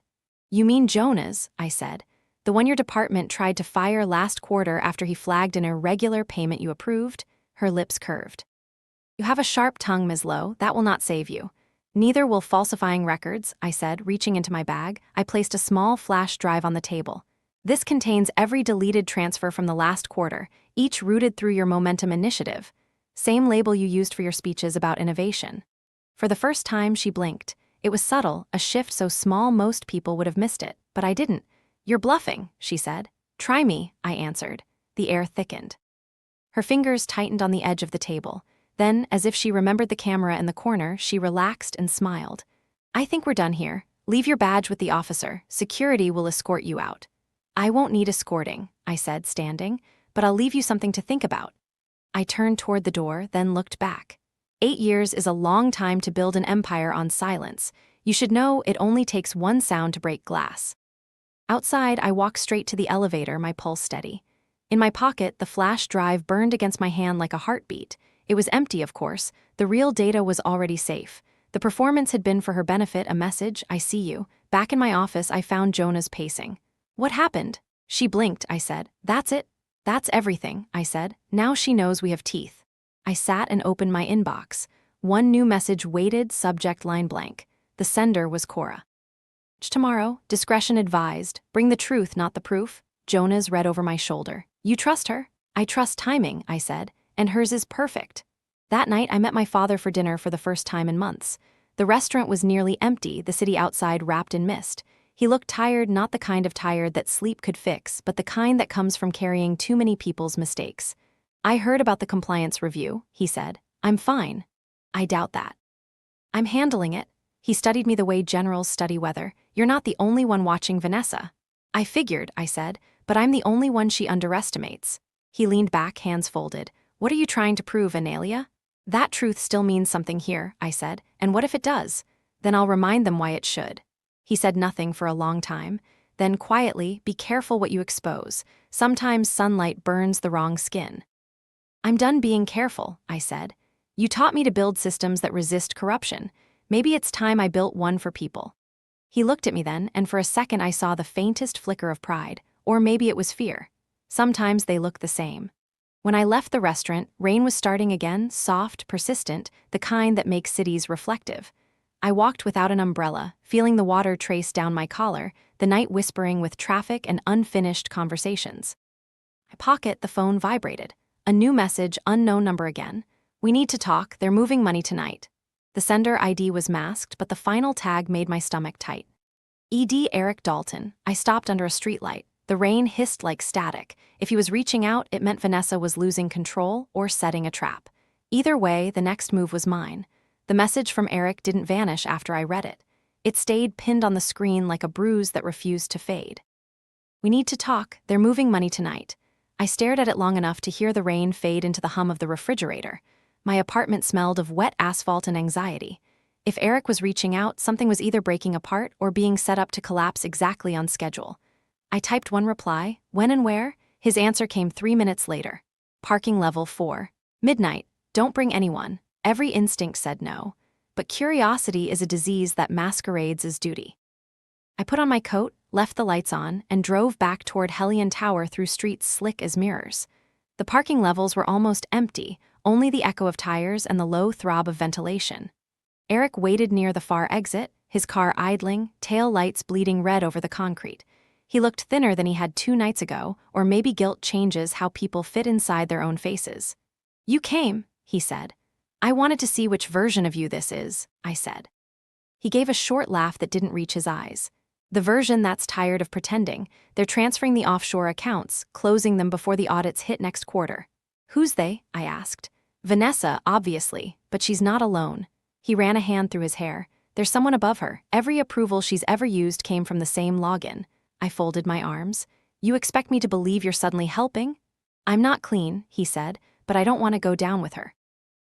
You mean Jonas, I said. The one your department tried to fire last quarter after he flagged an irregular payment you approved? Her lips curved. You have a sharp tongue, Ms. Lowe. That will not save you. Neither will falsifying records, I said, reaching into my bag. I placed a small flash drive on the table. This contains every deleted transfer from the last quarter, each routed through your Momentum initiative. Same label you used for your speeches about innovation. For the first time, she blinked. It was subtle, a shift so small most people would have missed it, but I didn't. You're bluffing, she said. Try me, I answered. The air thickened. Her fingers tightened on the edge of the table. Then, as if she remembered the camera in the corner, she relaxed and smiled. I think we're done here. Leave your badge with the officer. Security will escort you out. I won't need escorting, I said, standing, but I'll leave you something to think about. I turned toward the door, then looked back. 8 years is a long time to build an empire on silence. You should know it only takes one sound to break glass. Outside, I walked straight to the elevator, my pulse steady. In my pocket, the flash drive burned against my hand like a heartbeat. It was empty, of course. The real data was already safe. The performance had been for her benefit, a message, I see you. Back in my office, I found Jonas pacing. What happened? She blinked, I said. That's it. That's everything, I said. Now she knows we have teeth. I sat and opened my inbox. One new message waited, subject line blank. The sender was Cora. Tomorrow, discretion advised. Bring the truth, not the proof. Jonas read over my shoulder. You trust her? I trust timing, I said, and hers is perfect. That night, I met my father for dinner for the first time in months. The restaurant was nearly empty, the city outside wrapped in mist. He looked tired, not the kind of tired that sleep could fix, but the kind that comes from carrying too many people's mistakes. I heard about the compliance review, he said. I'm fine. I doubt that. I'm handling it. He studied me the way generals study weather. You're not the only one watching Vanessa. I figured, I said, but I'm the only one she underestimates. He leaned back, hands folded. What are you trying to prove, Analia? That truth still means something here, I said, and what if it does? Then I'll remind them why it should. He said nothing for a long time. Then quietly, be careful what you expose. Sometimes sunlight burns the wrong skin. I'm done being careful, I said. You taught me to build systems that resist corruption. Maybe it's time I built one for people. He looked at me then, and for a second I saw the faintest flicker of pride, or maybe it was fear. Sometimes they look the same. When I left the restaurant, rain was starting again, soft, persistent, the kind that makes cities reflective. I walked without an umbrella, feeling the water trace down my collar, the night whispering with traffic and unfinished conversations. My pocket, the phone vibrated. A new message, unknown number again. We need to talk, they're moving money tonight. The sender ID was masked, but the final tag made my stomach tight. ED Eric Dalton. I stopped under a streetlight. The rain hissed like static. If he was reaching out, it meant Vanessa was losing control or setting a trap. Either way, the next move was mine. The message from Eric didn't vanish after I read it. It stayed pinned on the screen like a bruise that refused to fade. We need to talk, they're moving money tonight. I stared at it long enough to hear the rain fade into the hum of the refrigerator. My apartment smelled of wet asphalt and anxiety. If Eric was reaching out, something was either breaking apart or being set up to collapse exactly on schedule. I typed one reply, when and where. His answer came 3 minutes later. Parking level 4. Midnight. Don't bring anyone. Every instinct said no. But curiosity is a disease that masquerades as duty. I put on my coat, left the lights on, and drove back toward Hellion Tower through streets slick as mirrors. The parking levels were almost empty, only the echo of tires and the low throb of ventilation. Eric waited near the far exit, his car idling, tail lights bleeding red over the concrete. He looked thinner than he had 2 nights ago, or maybe guilt changes how people fit inside their own faces. You came, he said. I wanted to see which version of you this is, I said. He gave a short laugh that didn't reach his eyes. The version that's tired of pretending. They're transferring the offshore accounts, closing them before the audits hit next quarter. Who's they? I asked. Vanessa, obviously, but she's not alone. He ran a hand through his hair. There's someone above her. Every approval she's ever used came from the same login. I folded my arms. You expect me to believe you're suddenly helping? I'm not clean, he said, but I don't want to go down with her.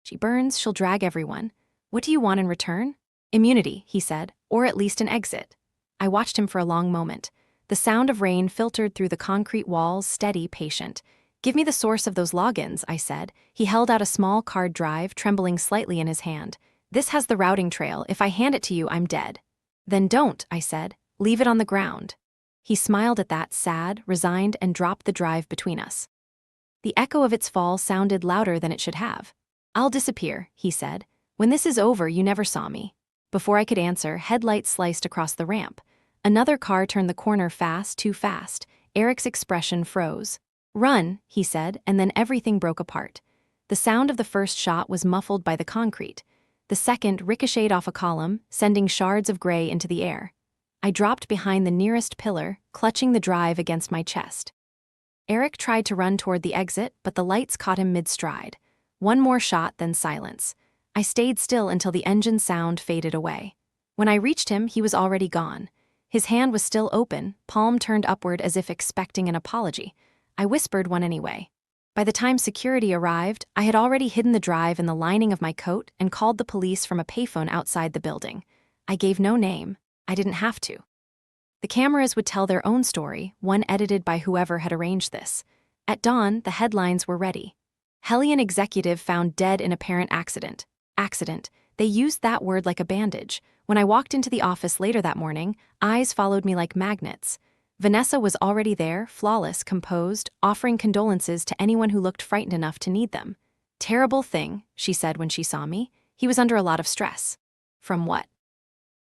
She burns, she'll drag everyone. What do you want in return? Immunity, he said, or at least an exit. I watched him for a long moment. The sound of rain filtered through the concrete walls, steady, patient. Give me the source of those logins, I said. He held out a small card drive, trembling slightly in his hand. This has the routing trail. If I hand it to you, I'm dead. Then don't, I said. Leave it on the ground. He smiled at that, sad, resigned, and dropped the drive between us. The echo of its fall sounded louder than it should have. I'll disappear, he said. When this is over, you never saw me. Before I could answer, headlights sliced across the ramp. Another car turned the corner fast, too fast. Eric's expression froze. Run, he said, and then everything broke apart. The sound of the first shot was muffled by the concrete. The second ricocheted off a column, sending shards of gray into the air. I dropped behind the nearest pillar, clutching the drive against my chest. Eric tried to run toward the exit, but the lights caught him mid-stride. One more shot, then silence. I stayed still until the engine sound faded away. When I reached him, he was already gone. His hand was still open, palm turned upward as if expecting an apology. I whispered one anyway. By the time security arrived, I had already hidden the drive in the lining of my coat and called the police from a payphone outside the building. I gave no name. I didn't have to. The cameras would tell their own story, one edited by whoever had arranged this. At dawn, the headlines were ready. Hellion executive found dead in apparent accident. Accident. They used that word like a bandage. When I walked into the office later that morning, eyes followed me like magnets. Vanessa was already there, flawless, composed, offering condolences to anyone who looked frightened enough to need them. Terrible thing, she said when she saw me. He was under a lot of stress. From what?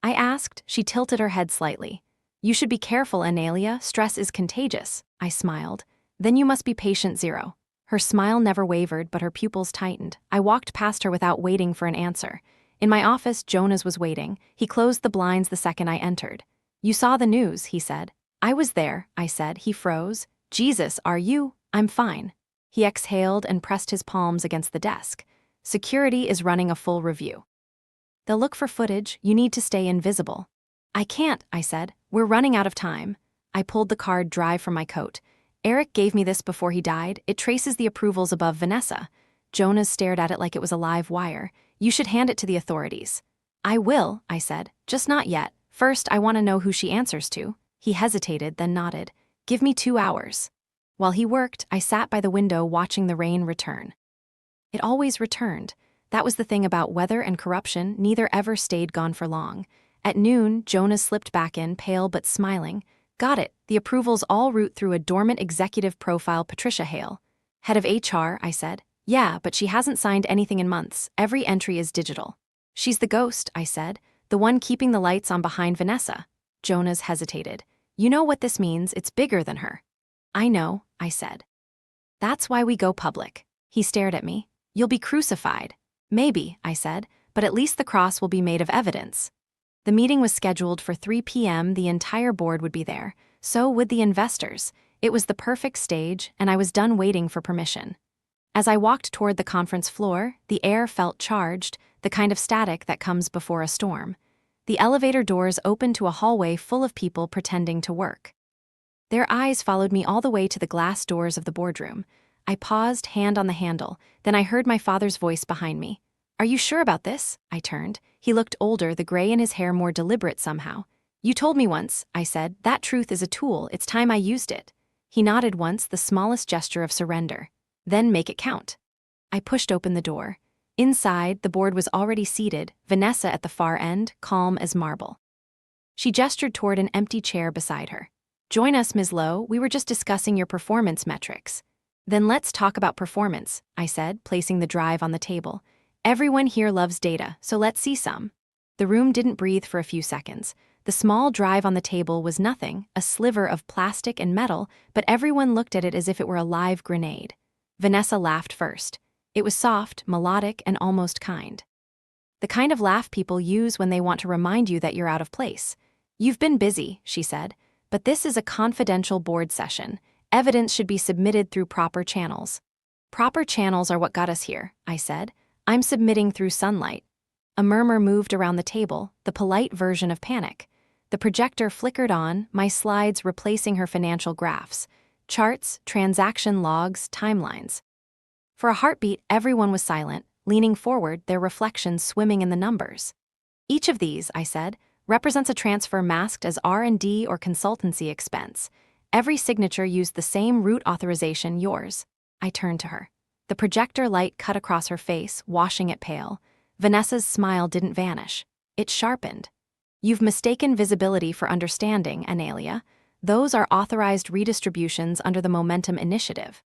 I asked. She tilted her head slightly. You should be careful, Analia. Stress is contagious. I smiled. Then you must be patient zero. Her smile never wavered, but her pupils tightened. I walked past her without waiting for an answer. In my office, Jonas was waiting. He closed the blinds the second I entered. You saw the news, he said. I was there, I said. He froze. Jesus, are you? I'm fine. He exhaled and pressed his palms against the desk. Security is running a full review. They'll look for footage. You need to stay invisible. I can't, I said. We're running out of time. I pulled the card dry from my coat. Eric gave me this before he died. It traces the approvals above Vanessa. Jonas stared at it like it was a live wire. You should hand it to the authorities. I will, I said. Just not yet. First, I want to know who she answers to. He hesitated, then nodded. Give me 2 hours. While he worked, I sat by the window watching the rain return. It always returned. That was the thing about weather and corruption. Neither ever stayed gone for long. At noon, Jonas slipped back in, pale but smiling. Got it. The approvals all route through a dormant executive profile, Patricia Hale. Head of HR, I said. Yeah, but she hasn't signed anything in months. Every entry is digital. She's the ghost, I said. The one keeping the lights on behind Vanessa. Jonas hesitated. You know what this means? It's bigger than her. I know, I said. That's why we go public. He stared at me. You'll be crucified. Maybe, I said, but at least the cross will be made of evidence. The meeting was scheduled for 3 p.m. The entire board would be there. So would the investors. It was the perfect stage, and I was done waiting for permission. As I walked toward the conference floor, the air felt charged, the kind of static that comes before a storm. The elevator doors opened to a hallway full of people pretending to work. Their eyes followed me all the way to the glass doors of the boardroom. I paused, hand on the handle. Then I heard my father's voice behind me. Are you sure about this? I turned. He looked older, the gray in his hair more deliberate somehow. You told me once, I said. That truth is a tool. It's time I used it. He nodded once, the smallest gesture of surrender. Then make it count. I pushed open the door. Inside, the board was already seated, Vanessa at the far end, calm as marble. She gestured toward an empty chair beside her. Join us, Ms. Lowe. We were just discussing your performance metrics. Then let's talk about performance, I said, placing the drive on the table. Everyone here loves data, so let's see some. The room didn't breathe for a few seconds. The small drive on the table was nothing, a sliver of plastic and metal, but everyone looked at it as if it were a live grenade. Vanessa laughed first. It was soft, melodic, and almost kind. The kind of laugh people use when they want to remind you that you're out of place. You've been busy, she said, but this is a confidential board session. Evidence should be submitted through proper channels. Proper channels are what got us here, I said. I'm submitting through sunlight. A murmur moved around the table, the polite version of panic. The projector flickered on, my slides replacing her financial graphs. Charts, transaction logs, timelines. For a heartbeat, everyone was silent, leaning forward, their reflections swimming in the numbers. Each of these, I said, represents a transfer masked as R&D or consultancy expense. Every signature used the same root authorization, yours. I turned to her. The projector light cut across her face, washing it pale. Vanessa's smile didn't vanish. It sharpened. You've mistaken visibility for understanding, Analia. Those are authorized redistributions under the Momentum Initiative.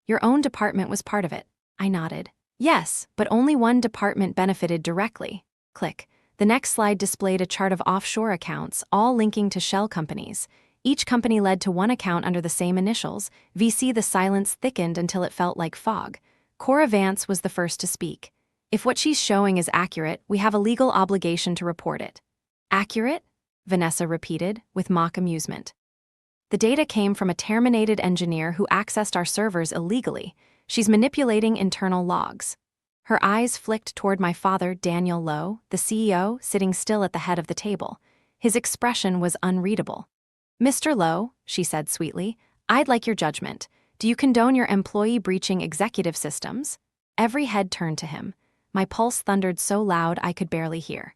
Your own department was part of it. I nodded. Yes, but only one department benefited directly. Click. The next slide displayed a chart of offshore accounts, all linking to shell companies. Each company led to one account under the same initials. VC. The silence thickened until it felt like fog. Cora Vance was the first to speak. If what she's showing is accurate, we have a legal obligation to report it. Accurate? Vanessa repeated, with mock amusement. The data came from a terminated engineer who accessed our servers illegally. She's manipulating internal logs. Her eyes flicked toward my father, Daniel Lowe, the CEO, sitting still at the head of the table. His expression was unreadable. Mr. Lowe, she said sweetly, I'd like your judgment. Do you condone your employee breaching executive systems? Every head turned to him. My pulse thundered so loud I could barely hear.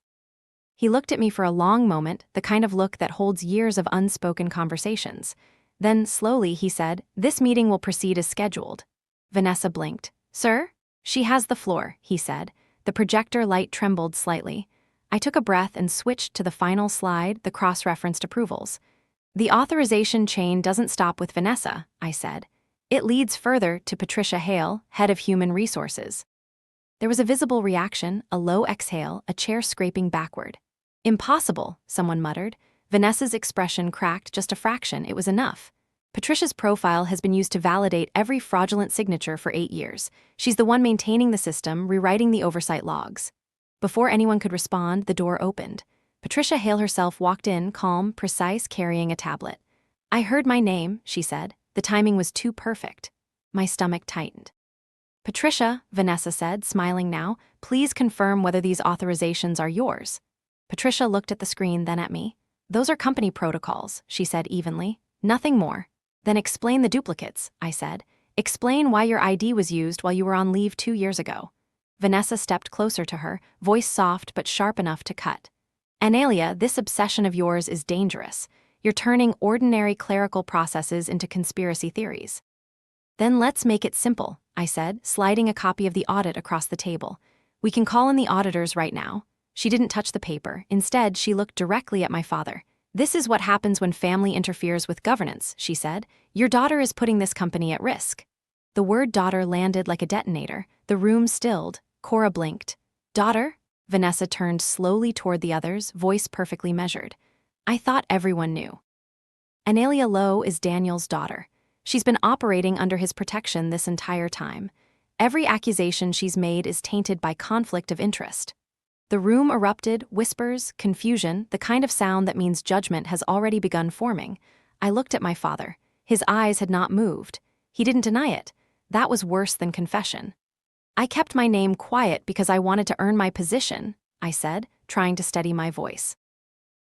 He looked at me for a long moment, the kind of look that holds years of unspoken conversations. Then, slowly, he said, This meeting will proceed as scheduled. Vanessa blinked. Sir? She has the floor, he said. The projector light trembled slightly. I took a breath and switched to the final slide, the cross-referenced approvals. The authorization chain doesn't stop with Vanessa, I said. It leads further to Patricia Hale, head of human resources. There was a visible reaction, a low exhale, a chair scraping backward. Impossible, someone muttered. Vanessa's expression cracked just a fraction. It was enough. Patricia's profile has been used to validate every fraudulent signature for 8 years. She's the one maintaining the system, rewriting the oversight logs. Before anyone could respond, the door opened. Patricia Hale herself walked in, calm, precise, carrying a tablet. "I heard my name," she said. The timing was too perfect. My stomach tightened. "Patricia," Vanessa said, smiling now, "please confirm whether these authorizations are yours." Patricia looked at the screen, then at me. "Those are company protocols," she said evenly. "Nothing more." "Then explain the duplicates," I said. "Explain why your ID was used while you were on leave 2 years ago." Vanessa stepped closer to her, voice soft but sharp enough to cut. "Analia, this obsession of yours is dangerous. You're turning ordinary clerical processes into conspiracy theories." "Then let's make it simple," I said, sliding a copy of the audit across the table. "We can call in the auditors right now." She didn't touch the paper. Instead, she looked directly at my father. "This is what happens when family interferes with governance," she said. "Your daughter is putting this company at risk." The word daughter landed like a detonator. The room stilled. Cora blinked. "Daughter?" Vanessa turned slowly toward the others, voice perfectly measured. "I thought everyone knew. Analia Lowe is Daniel's daughter. She's been operating under his protection this entire time. Every accusation she's made is tainted by conflict of interest." The room erupted, whispers, confusion, the kind of sound that means judgment has already begun forming. I looked at my father. His eyes had not moved. He didn't deny it. That was worse than confession. "I kept my name quiet because I wanted to earn my position," I said, trying to steady my voice.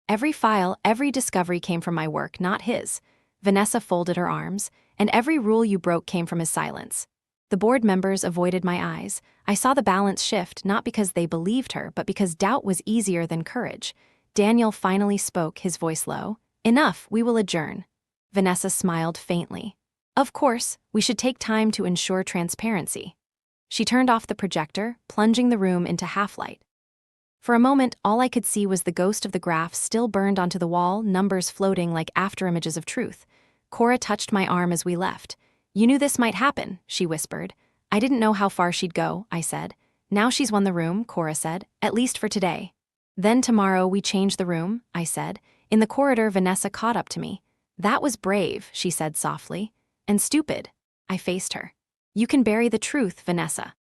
"Every file, every discovery came from my work, not his." Vanessa folded her arms. "And every rule you broke came from his silence." The board members avoided my eyes. I saw the balance shift, not because they believed her, but because doubt was easier than courage. Daniel finally spoke, his voice low. "Enough, we will adjourn." Vanessa smiled faintly. "Of course, we should take time to ensure transparency." She turned off the projector, plunging the room into half-light. For a moment, all I could see was the ghost of the graph still burned onto the wall, numbers floating like afterimages of truth. Cora touched my arm as we left. "You knew this might happen," she whispered. "I didn't know how far she'd go," I said. "Now she's won the room," Cora said, "at least for today." "Then tomorrow we change the room," I said. In the corridor, Vanessa caught up to me. "That was brave," she said softly. "And stupid." I faced her. "You can bury the truth, Vanessa.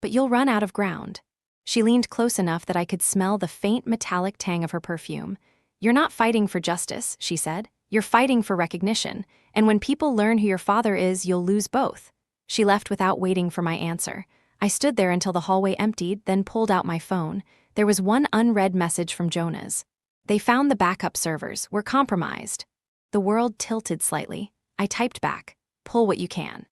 But you'll run out of ground." She leaned close enough that I could smell the faint metallic tang of her perfume. "You're not fighting for justice," she said. "You're fighting for recognition. And when people learn who your father is, you'll lose both." She left without waiting for my answer. I stood there until the hallway emptied, then pulled out my phone. There was one unread message from Jonas. "They found the backup servers. We're compromised." The world tilted slightly. I typed back, "Pull what you can.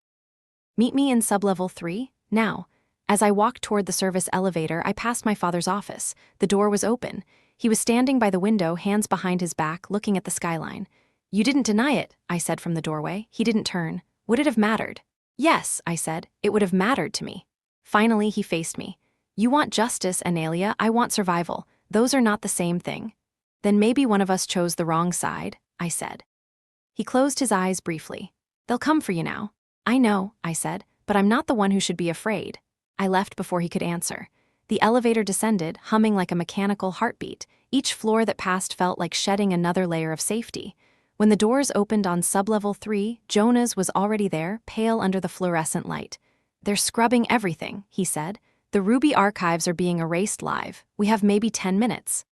Meet me in sublevel 3, now." As I walked toward the service elevator, I passed my father's office. The door was open. He was standing by the window, hands behind his back, looking at the skyline. "You didn't deny it," I said from the doorway. He didn't turn. "Would it have mattered?" "Yes," I said. "It would have mattered to me." Finally, he faced me. "You want justice, Analia. I want survival. Those are not the same thing." "Then maybe one of us chose the wrong side," I said. He closed his eyes briefly. "They'll come for you now." "I know," I said, "but I'm not the one who should be afraid." I left before he could answer. The elevator descended, humming like a mechanical heartbeat. Each floor that passed felt like shedding another layer of safety. When the doors opened on sublevel 3, Jonas was already there, pale under the fluorescent light. "They're scrubbing everything," he said. "The Ruby archives are being erased live. We have maybe 10 minutes.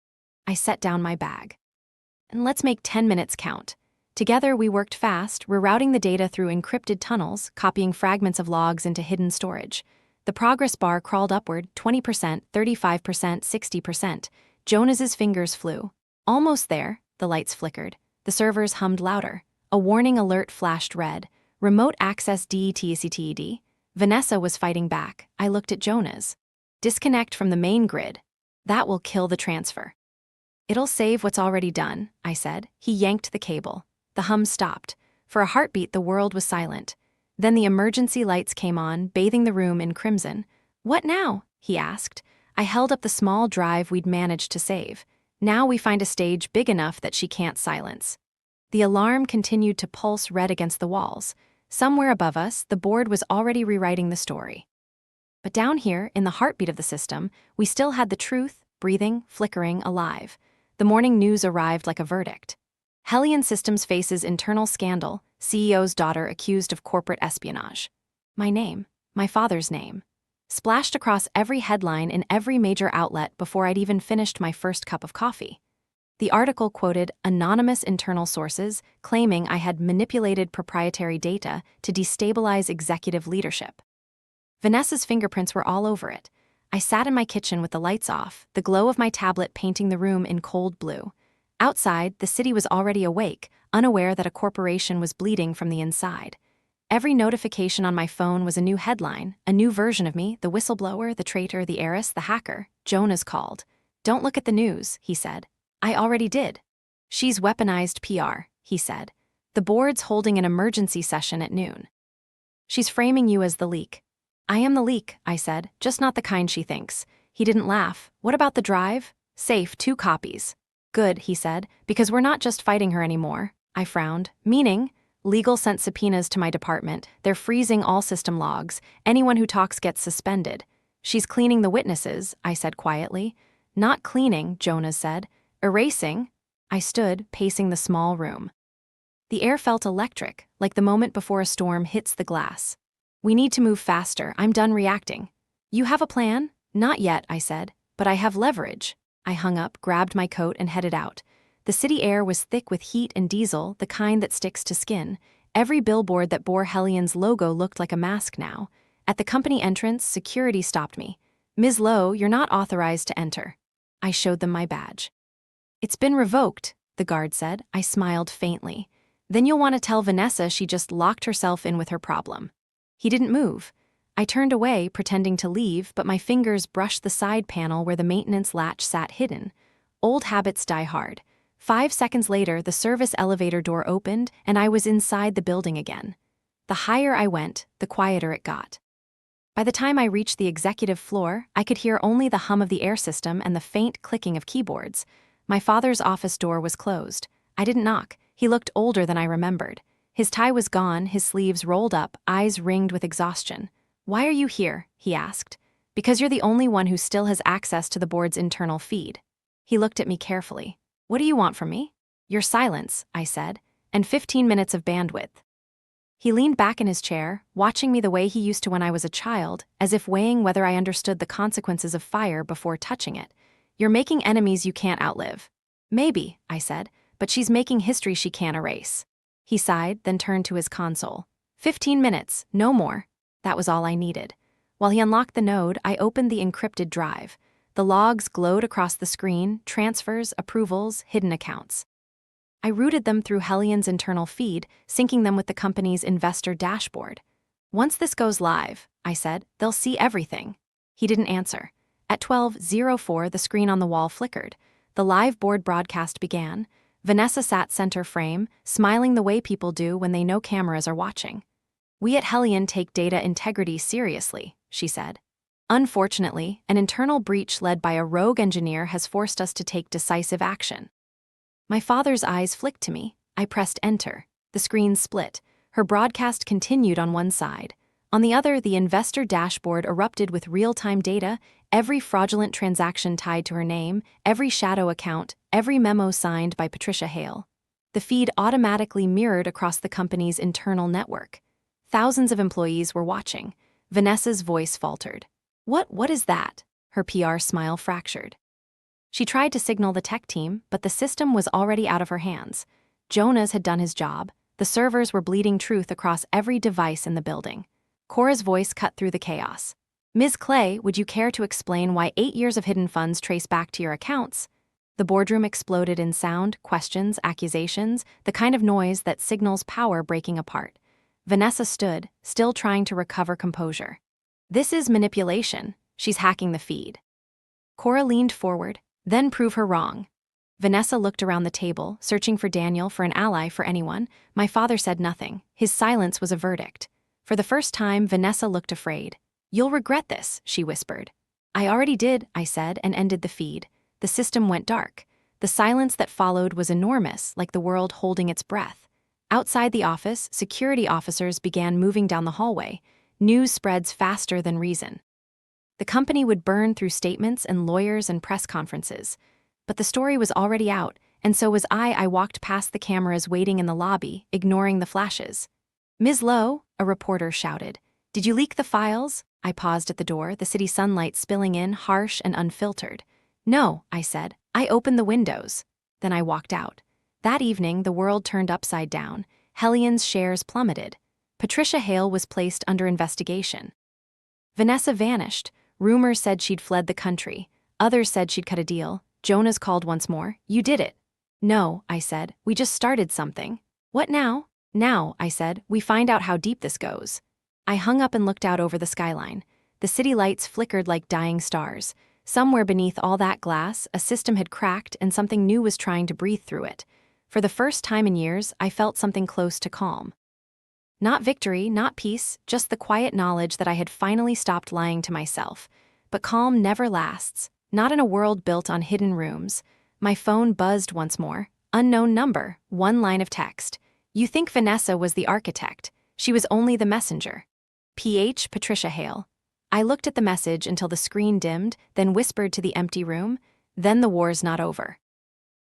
I set down my bag. "And let's make 10 minutes count." Together, we worked fast, rerouting the data through encrypted tunnels, copying fragments of logs into hidden storage. The progress bar crawled upward, 20%, 35%, 60%. Jonas's fingers flew. "Almost there," the lights flickered. The servers hummed louder. A warning alert flashed red. "Remote access DETCTED." Vanessa was fighting back. I looked at Jonas. "Disconnect from the main grid. That will kill the transfer." "It'll save what's already done," I said. He yanked the cable. The hum stopped. For a heartbeat, the world was silent. Then the emergency lights came on, bathing the room in crimson. "What now?" he asked. I held up the small drive we'd managed to save. "Now we find a stage big enough that she can't silence." The alarm continued to pulse red against the walls. Somewhere above us, the board was already rewriting the story. But down here, in the heartbeat of the system, we still had the truth, breathing, flickering, alive. The morning news arrived like a verdict. Hellion Systems faces internal scandal, CEO's daughter accused of corporate espionage. My name, my father's name, splashed across every headline in every major outlet before I'd even finished my first cup of coffee. The article quoted anonymous internal sources claiming I had manipulated proprietary data to destabilize executive leadership. Vanessa's fingerprints were all over it. I sat in my kitchen with the lights off, the glow of my tablet painting the room in cold blue. Outside, the city was already awake, unaware that a corporation was bleeding from the inside. Every notification on my phone was a new headline, a new version of me, the whistleblower, the traitor, the heiress, the hacker. Jonas called. "Don't look at the news," he said. I already did. "She's weaponized PR," he said. "The board's holding an emergency session at noon. She's framing you as the leak." "I am the leak," I said, "just not the kind she thinks." He didn't laugh. "What about the drive?" "Safe, 2 copies. "Good," he said, "because we're not just fighting her anymore." I frowned. "Meaning?" "Legal sent subpoenas to my department. They're freezing all system logs. Anyone who talks gets suspended." "She's cleaning the witnesses," I said quietly. "Not cleaning," Jonas said. "Erasing?" I stood, pacing the small room. The air felt electric, like the moment before a storm hits the glass. "We need to move faster. I'm done reacting." "You have a plan?" "Not yet," I said, "but I have leverage." I hung up, grabbed my coat, and headed out. The city air was thick with heat and diesel, the kind that sticks to skin. Every billboard that bore Hellion's logo looked like a mask now. At the company entrance, security stopped me. "Ms. Lowe, you're not authorized to enter." I showed them my badge. "It's been revoked," the guard said. I smiled faintly. "Then you'll want to tell Vanessa she just locked herself in with her problem." He didn't move. I turned away, pretending to leave, but my fingers brushed the side panel where the maintenance latch sat hidden. Old habits die hard. 5 seconds later, the service elevator door opened, and I was inside the building again. The higher I went, the quieter it got. By the time I reached the executive floor, I could hear only the hum of the air system and the faint clicking of keyboards. My father's office door was closed. I didn't knock. He looked older than I remembered. His tie was gone, his sleeves rolled up, eyes ringed with exhaustion. "Why are you here?" he asked. "Because you're the only one who still has access to the board's internal feed." He looked at me carefully. "What do you want from me?" "Your silence," I said, "and 15 minutes of bandwidth." He leaned back in his chair, watching me the way he used to when I was a child, as if weighing whether I understood the consequences of fire before touching it. "You're making enemies you can't outlive." "Maybe," I said, "but she's making history she can't erase." He sighed, then turned to his console. 15 minutes, no more. That was all I needed. While he unlocked the node, I opened the encrypted drive. The logs glowed across the screen, transfers, approvals, hidden accounts. I routed them through Hellion's internal feed, syncing them with the company's investor dashboard. "Once this goes live," I said, "they'll see everything." He didn't answer. At 12:04, the screen on the wall flickered. The live board broadcast began. Vanessa sat center frame, smiling the way people do when they know cameras are watching. "We at Hellion take data integrity seriously," she said. "Unfortunately, an internal breach led by a rogue engineer has forced us to take decisive action." My father's eyes flicked to me. I pressed enter. The screen split. Her broadcast continued on one side. On the other, the investor dashboard erupted with real-time data, every fraudulent transaction tied to her name, every shadow account, every memo signed by Patricia Hale. The feed automatically mirrored across the company's internal network. Thousands of employees were watching. Vanessa's voice faltered. What is that?" Her PR smile fractured. She tried to signal the tech team, but the system was already out of her hands. Jonas had done his job. The servers were bleeding truth across every device in the building. Cora's voice cut through the chaos. "Ms. Clay, would you care to explain why 8 years of hidden funds trace back to your accounts?" The boardroom exploded in sound, questions, accusations, the kind of noise that signals power breaking apart. Vanessa stood, still trying to recover composure. "This is manipulation. She's hacking the feed." Cora leaned forward. "Then prove her wrong." Vanessa looked around the table, searching for Daniel, for an ally, for anyone. My father said nothing. His silence was a verdict. For the first time, Vanessa looked afraid. "You'll regret this," she whispered. "I already did," I said, and ended the feed. The system went dark. The silence that followed was enormous, like the world holding its breath. Outside the office, security officers began moving down the hallway. News spreads faster than reason. The company would burn through statements and lawyers and press conferences. But the story was already out, and so was I. I walked past the cameras waiting in the lobby, ignoring the flashes. "Ms. Lowe," a reporter shouted. "Did you leak the files?" I paused at the door, the city sunlight spilling in, harsh and unfiltered. "No," I said. "I opened the windows." Then I walked out. That evening, the world turned upside down. Hellion's shares plummeted. Patricia Hale was placed under investigation. Vanessa vanished. Rumors said she'd fled the country. Others said she'd cut a deal. Jonas called once more. "You did it." "No," I said. "We just started something." "What now?" "Now," I said, "we find out how deep this goes." I hung up and looked out over the skyline. The city lights flickered like dying stars. Somewhere beneath all that glass, a system had cracked and something new was trying to breathe through it. For the first time in years, I felt something close to calm. Not victory, not peace, just the quiet knowledge that I had finally stopped lying to myself. But calm never lasts, not in a world built on hidden rooms. My phone buzzed once more. Unknown number, one line of text. "You think Vanessa was the architect. She was only the messenger. PH Patricia Hale." I looked at the message until the screen dimmed, then whispered to the empty room, "Then the war's not over."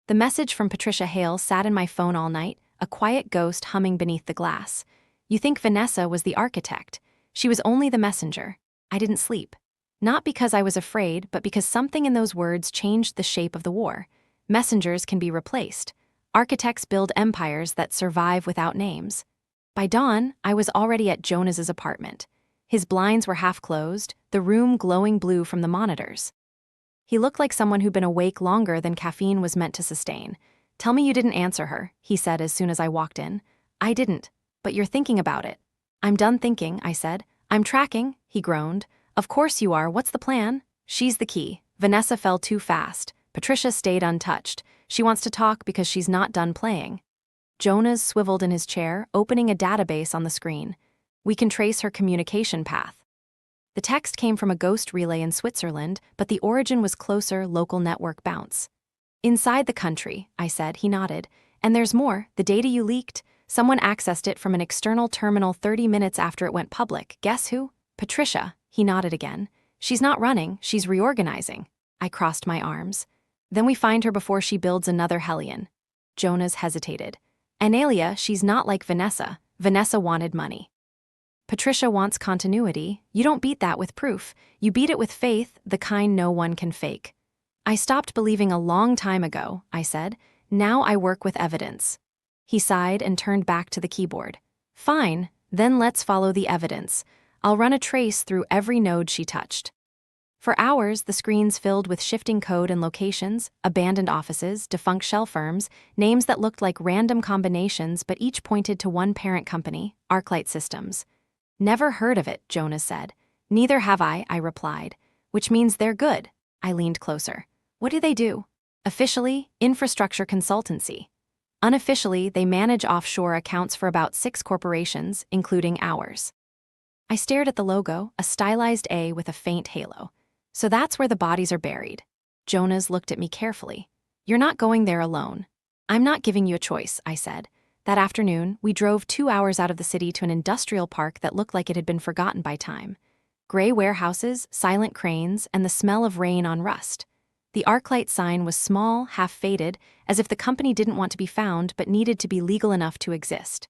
The message from Patricia Hale sat in my phone all night, a quiet ghost humming beneath the glass. "You think Vanessa was the architect. She was only the messenger." I didn't sleep. Not because I was afraid, but because something in those words changed the shape of the war. Messengers can be replaced. Architects build empires that survive without names. By dawn, I was already at Jonas's apartment. His blinds were half closed, the room glowing blue from the monitors. He looked like someone who'd been awake longer than caffeine was meant to sustain. "Tell me you didn't answer her," he said as soon as I walked in. "I didn't, but you're thinking about it." "I'm done thinking," I said. "I'm tracking," he groaned. "Of course you are. What's the plan?" "She's the key. Vanessa fell too fast. Patricia stayed untouched. She wants to talk because she's not done playing." Jonas swiveled in his chair, opening a database on the screen. "We can trace her communication path." The text came from a ghost relay in Switzerland, but the origin was closer, local network bounce. "Inside the country," I said. He nodded. "And there's more. The data you leaked, someone accessed it from an external terminal 30 minutes after it went public. Guess who?" "Patricia." He nodded again. "She's not running, she's reorganizing." I crossed my arms. "Then we find her before she builds another Hellion." Jonas hesitated. "Analia, she's not like Vanessa. Vanessa wanted money. Patricia wants continuity. You don't beat that with proof. You beat it with faith, the kind no one can fake." "I stopped believing a long time ago," I said. "Now I work with evidence." He sighed and turned back to the keyboard. "Fine, then let's follow the evidence. I'll run a trace through every node she touched." For hours, the screens filled with shifting code and locations, abandoned offices, defunct shell firms, names that looked like random combinations but each pointed to one parent company, ArcLight Systems. "Never heard of it," Jonas said. "Neither have I replied. "Which means they're good." I leaned closer. "What do they do?" "Officially, infrastructure consultancy. Unofficially, they manage offshore accounts for about 6 corporations, including ours." I stared at the logo, a stylized A with a faint halo. "So that's where the bodies are buried." Jonas looked at me carefully. "You're not going there alone." "I'm not giving you a choice," I said. That afternoon, we drove 2 hours out of the city to an industrial park that looked like it had been forgotten by time. Gray warehouses, silent cranes, and the smell of rain on rust. The ArcLight sign was small, half-faded, as if the company didn't want to be found but needed to be legal enough to exist.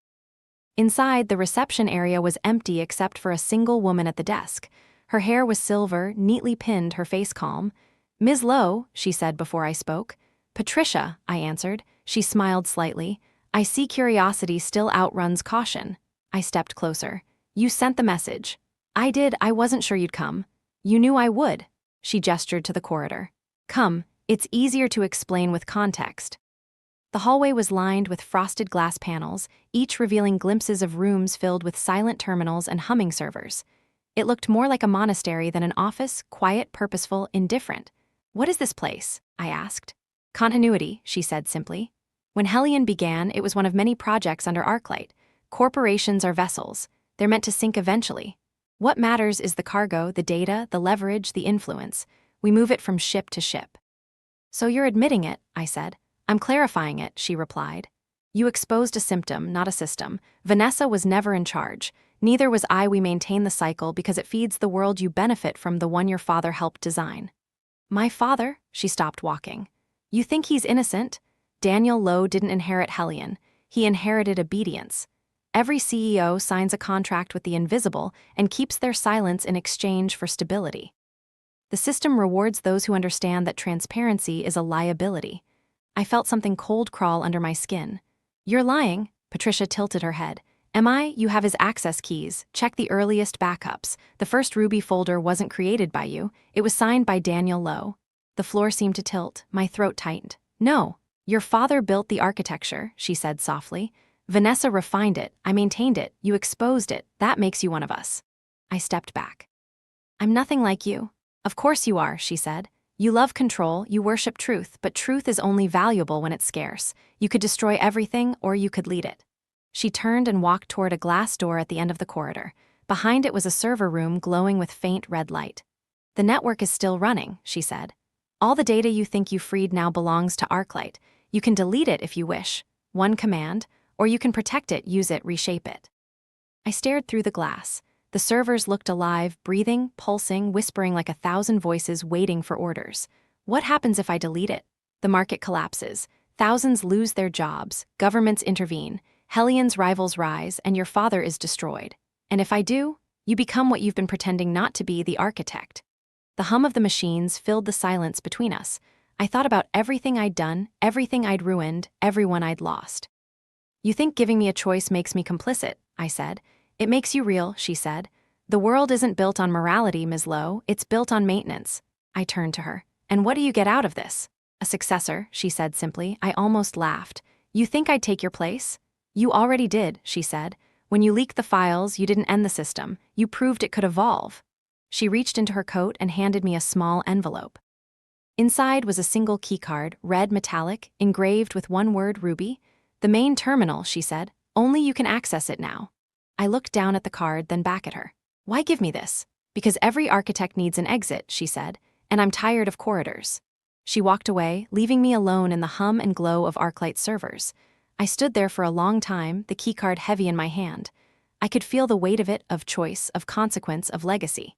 Inside, the reception area was empty except for a single woman at the desk. Her hair was silver, neatly pinned, her face calm. "Ms. Lowe," she said before I spoke. "Patricia," I answered. She smiled slightly. "I see curiosity still outruns caution." I stepped closer. "You sent the message." "I did. I wasn't sure you'd come." "You knew I would." She gestured to the corridor. "Come, it's easier to explain with context." The hallway was lined with frosted glass panels, each revealing glimpses of rooms filled with silent terminals and humming servers. It looked more like a monastery than an office, quiet, purposeful, indifferent. "What is this place?" I asked. "Continuity," she said simply. When Hellion began, it was one of many projects under ArcLight. Corporations are vessels. They're meant to sink eventually. What matters is the cargo, the data, the leverage, the influence. We move it from ship to ship. "So you're admitting it," I said. "I'm clarifying it," she replied. You exposed a symptom, not a system. Vanessa was never in charge. Neither was I. We maintain the cycle because it feeds the world you benefit from, the one your father helped design. My father? She stopped walking. You think he's innocent? Daniel Lowe didn't inherit Hellion. He inherited obedience. Every CEO signs a contract with the invisible and keeps their silence in exchange for stability. The system rewards those who understand that transparency is a liability. I felt something cold crawl under my skin. You're lying, Patricia tilted her head. Am I? You have his access keys. Check the earliest backups. The first Ruby folder wasn't created by you. It was signed by Daniel Lowe. The floor seemed to tilt. My throat tightened. No, your father built the architecture, she said softly. Vanessa refined it. I maintained it. You exposed it. That makes you one of us. I stepped back. I'm nothing like you. Of course you are, she said. You love control, you worship truth, but truth is only valuable when it's scarce. You could destroy everything, or you could lead it. She turned and walked toward a glass door at the end of the corridor. Behind it was a server room glowing with faint red light. The network is still running, she said. All the data you think you freed now belongs to Arclight. You can delete it if you wish. One command. Or you can protect it, use it, reshape it. I stared through the glass. The servers looked alive, breathing, pulsing, whispering like 1,000 voices waiting for orders. What happens if I delete it? The market collapses. Thousands lose their jobs. Governments intervene. Hellion's rivals rise, and your father is destroyed. And if I do, you become what you've been pretending not to be, the architect. The hum of the machines filled the silence between us. I thought about everything I'd done, everything I'd ruined, everyone I'd lost. You think giving me a choice makes me complicit, I said. It makes you real, she said. The world isn't built on morality, Ms. Lowe, it's built on maintenance. I turned to her. And what do you get out of this? A successor, she said simply. I almost laughed. You think I'd take your place? You already did, she said. When you leaked the files, you didn't end the system. You proved it could evolve. She reached into her coat and handed me a small envelope. Inside was a single keycard, red metallic, engraved with one word, Ruby. The main terminal, she said. Only you can access it now. I looked down at the card, then back at her. Why give me this? Because every architect needs an exit, she said, and I'm tired of corridors. She walked away, leaving me alone in the hum and glow of Arclight servers. I stood there for a long time, the keycard heavy in my hand. I could feel the weight of it, of choice, of consequence, of legacy.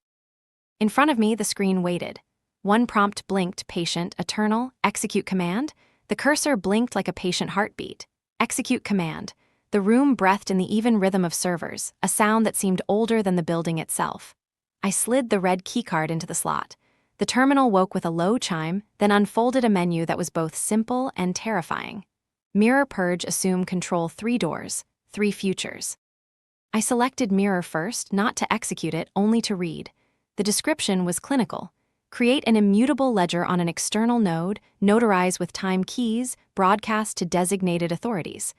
In front of me, the screen waited. One prompt blinked, patient, eternal, execute command. The cursor blinked like a patient heartbeat. Execute command. The room breathed in the even rhythm of servers, a sound that seemed older than the building itself. I slid the red keycard into the slot. The terminal woke with a low chime, then unfolded a menu that was both simple and terrifying. Mirror purge, assume control 3 doors, 3 futures. I selected mirror first, not to execute it, only to read. The description was clinical. Create an immutable ledger on an external node, notarize with time keys, broadcast to designated authorities.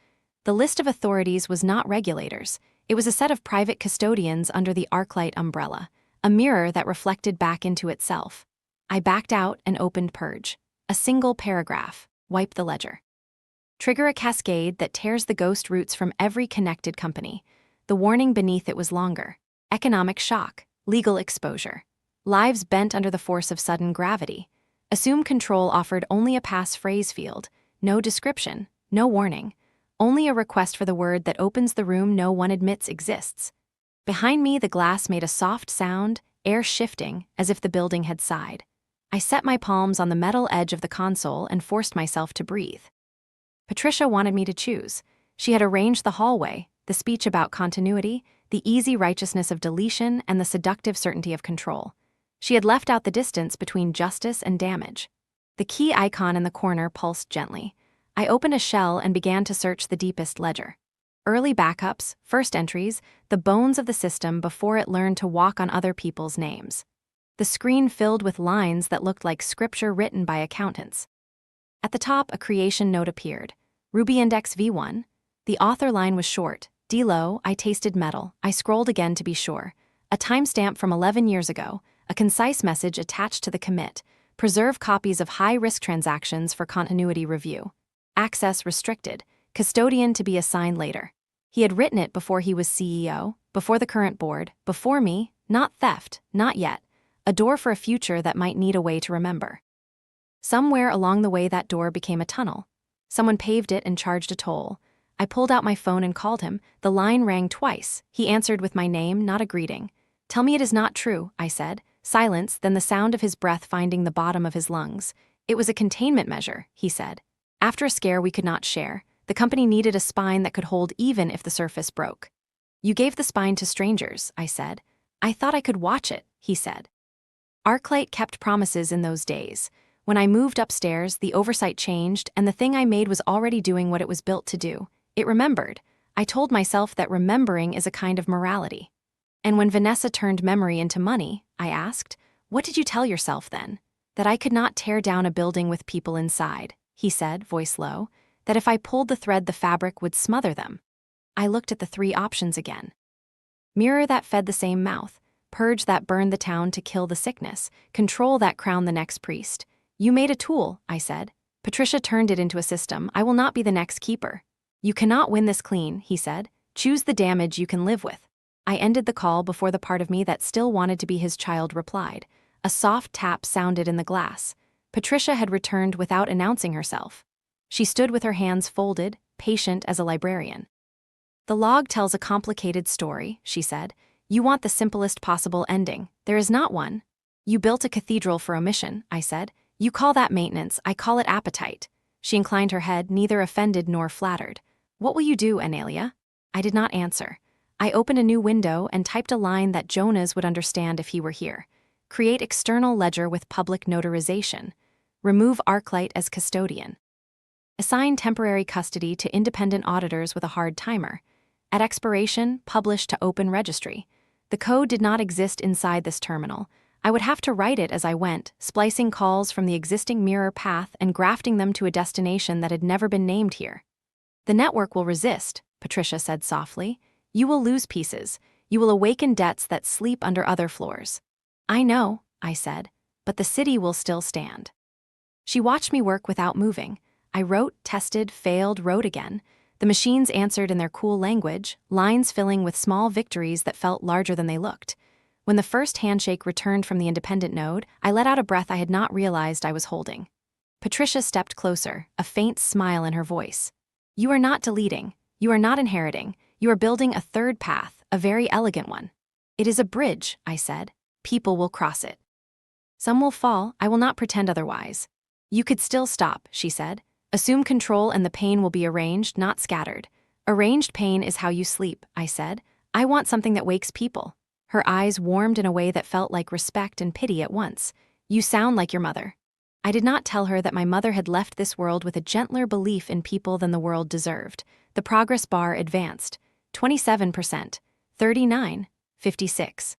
The list of authorities was not regulators. It was a set of private custodians under the Arclight umbrella, a mirror that reflected back into itself. I backed out and opened Purge. A single paragraph. Wipe the ledger. Trigger a cascade that tears the ghost roots from every connected company. The warning beneath it was longer. Economic shock. Legal exposure. Lives bent under the force of sudden gravity. Assume control offered only a passphrase field. No description. No warning. Only a request for the word that opens the room no one admits exists. Behind me, the glass made a soft sound, air shifting, as if the building had sighed. I set my palms on the metal edge of the console and forced myself to breathe. Patricia wanted me to choose. She had arranged the hallway, the speech about continuity, the easy righteousness of deletion, and the seductive certainty of control. She had left out the distance between justice and damage. The key icon in the corner pulsed gently. I opened a shell and began to search the deepest ledger. Early backups, first entries, the bones of the system before it learned to walk on other people's names. The screen filled with lines that looked like scripture written by accountants. At the top, a creation note appeared. Ruby Index V1. The author line was short. D-Low, I tasted metal. I scrolled again to be sure. A timestamp from 11 years ago. A concise message attached to the commit. Preserve copies of high-risk transactions for continuity review. Access restricted. Custodian to be assigned later. He had written it before he was CEO, before the current board, before me. Not theft, not yet. A door for a future that might need a way to remember. Somewhere along the way that door became a tunnel. Someone paved it and charged a toll. I pulled out my phone and called him. The line rang twice. He answered with my name, not a greeting. "Tell me it is not true," I said. Silence, then the sound of his breath finding the bottom of his lungs. "It was a containment measure," he said. "After a scare we could not share. The company needed a spine that could hold even if the surface broke." "You gave the spine to strangers," I said. "I thought I could watch it," he said. Arclight kept promises in those days. When I moved upstairs, the oversight changed, and the thing I made was already doing what it was built to do. It remembered. I told myself that remembering is a kind of morality. "And when Vanessa turned memory into money," I asked, "what did you tell yourself then?" "That I could not tear down a building with people inside," he said, voice low. "That if I pulled the thread, the fabric would smother them." I looked at the three options again. Mirror that fed the same mouth. Purge that burned the town to kill the sickness. Control that crowned the next priest. "You made a tool," I said. "Patricia turned it into a system. I will not be the next keeper." "You cannot win this clean," he said. "Choose the damage you can live with." I ended the call before the part of me that still wanted to be his child replied. A soft tap sounded in the glass. Patricia had returned without announcing herself. She stood with her hands folded, patient as a librarian. "The log tells a complicated story," she said. "You want the simplest possible ending. There is not one." "You built a cathedral for a mission," I said. "You call that maintenance, I call it appetite." She inclined her head, neither offended nor flattered. "What will you do, Analia?" I did not answer. I opened a new window and typed a line that Jonas would understand if he were here. "Create external ledger with public notarization. Remove Arclight as custodian. Assign temporary custody to independent auditors with a hard timer. At expiration, publish to open registry." The code did not exist inside this terminal. I would have to write it as I went, splicing calls from the existing mirror path and grafting them to a destination that had never been named here. "The network will resist," Patricia said softly. "You will lose pieces. You will awaken debts that sleep under other floors." "I know," I said, "but the city will still stand." She watched me work without moving. I wrote, tested, failed, wrote again. The machines answered in their cool language, lines filling with small victories that felt larger than they looked. When the first handshake returned from the independent node, I let out a breath I had not realized I was holding. Patricia stepped closer, a faint smile in her voice. "You are not deleting. You are not inheriting. You are building a third path, a very elegant one." "It is a bridge," I said. "People will cross it. Some will fall. I will not pretend otherwise." "You could still stop," she said. "Assume control and the pain will be arranged, not scattered." "Arranged pain is how you sleep," I said. "I want something that wakes people." Her eyes warmed in a way that felt like respect and pity at once. "You sound like your mother." I did not tell her that my mother had left this world with a gentler belief in people than the world deserved. The progress bar advanced. 27%, 39, 56.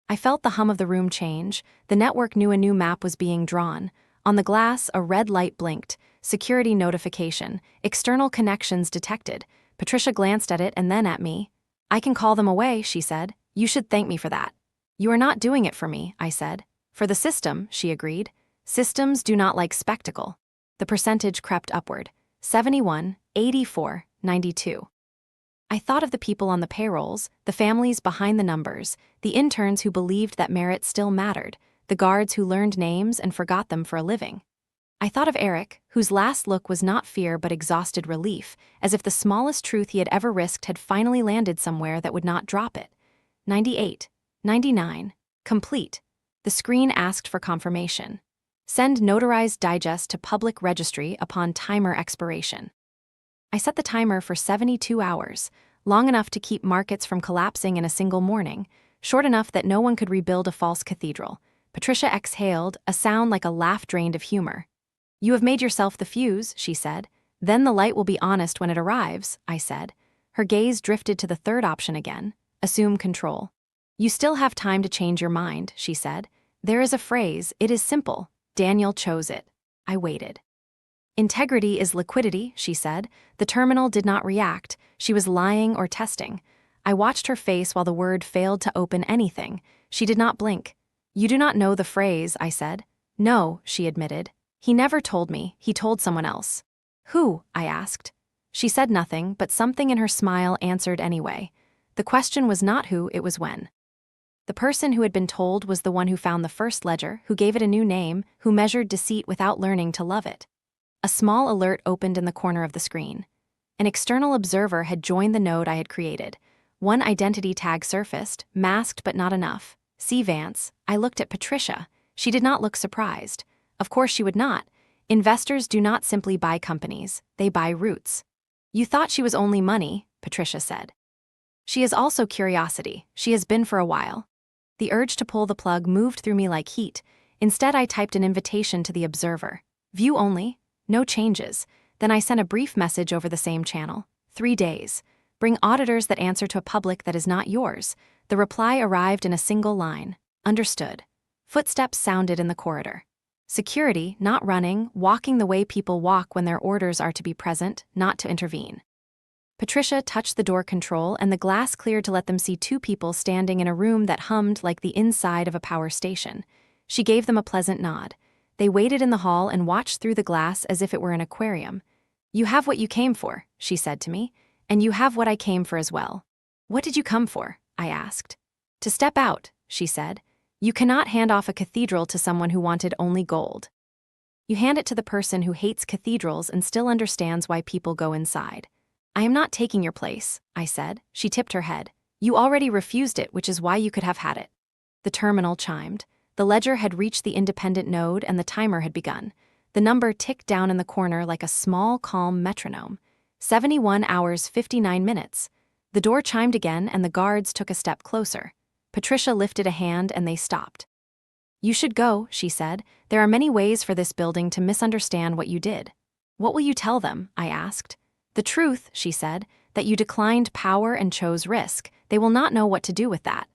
I felt the hum of the room change. The network knew a new map was being drawn. On the glass, a red light blinked. Security notification. External connections detected. Patricia glanced at it and then at me. "I can call them away," she said. "You should thank me for that." "You are not doing it for me," I said. "For the system," she agreed. "Systems do not like spectacle." The percentage crept upward. 71, 84, 92. I thought of the people on the payrolls, the families behind the numbers, the interns who believed that merit still mattered, the guards who learned names and forgot them for a living. I thought of Eric, whose last look was not fear but exhausted relief, as if the smallest truth he had ever risked had finally landed somewhere that would not drop it. 98, 99, complete. The screen asked for confirmation. Send notarized digest to public registry upon timer expiration. I set the timer for 72 hours, long enough to keep markets from collapsing in a single morning, short enough that no one could rebuild a false cathedral. Patricia exhaled, a sound like a laugh drained of humor. "You have made yourself the fuse," she said. "Then the light will be honest when it arrives," I said. Her gaze drifted to the third option again. Assume control. "You still have time to change your mind," she said. "There is a phrase, it is simple. Daniel chose it." I waited. "Integrity is liquidity," she said. The terminal did not react. She was lying or testing. I watched her face while the word failed to open anything. She did not blink. "You do not know the phrase," I said. "No," she admitted. "He never told me, he told someone else." "Who?" I asked. She said nothing, but something in her smile answered anyway. The question was not who, it was when. The person who had been told was the one who found the first ledger, who gave it a new name, who measured deceit without learning to love it. A small alert opened in the corner of the screen. An external observer had joined the node I had created. One identity tag surfaced, masked but not enough. See Vance. I looked at Patricia. She did not look surprised. Of course she would not. Investors do not simply buy companies, they buy roots. You thought she was only money, Patricia said. She is also curiosity. She has been for a while. The urge to pull the plug moved through me like heat. Instead, I typed an invitation to the observer. View only. No changes. Then I sent a brief message over the same channel. 3 days. Bring auditors that answer to a public that is not yours. The reply arrived in a single line. Understood. Footsteps sounded in the corridor. Security, not running, walking the way people walk when their orders are to be present, not to intervene. Patricia touched the door control and the glass cleared to let them see 2 people standing in a room that hummed like the inside of a power station. She gave them a pleasant nod. They waited in the hall and watched through the glass as if it were an aquarium. You have what you came for, she said to me, and you have what I came for as well. What did you come for? I asked. To step out, she said. You cannot hand off a cathedral to someone who wanted only gold. You hand it to the person who hates cathedrals and still understands why people go inside. I am not taking your place, I said. She tipped her head. You already refused it, which is why you could have had it. The terminal chimed. The ledger had reached the independent node and the timer had begun. The number ticked down in the corner like a small, calm metronome. 71 hours 59 minutes. The door chimed again and the guards took a step closer. Patricia lifted a hand and they stopped. You should go, she said. There are many ways for this building to misunderstand what you did. What will you tell them? I asked. The truth, she said, that you declined power and chose risk. They will not know what to do with that.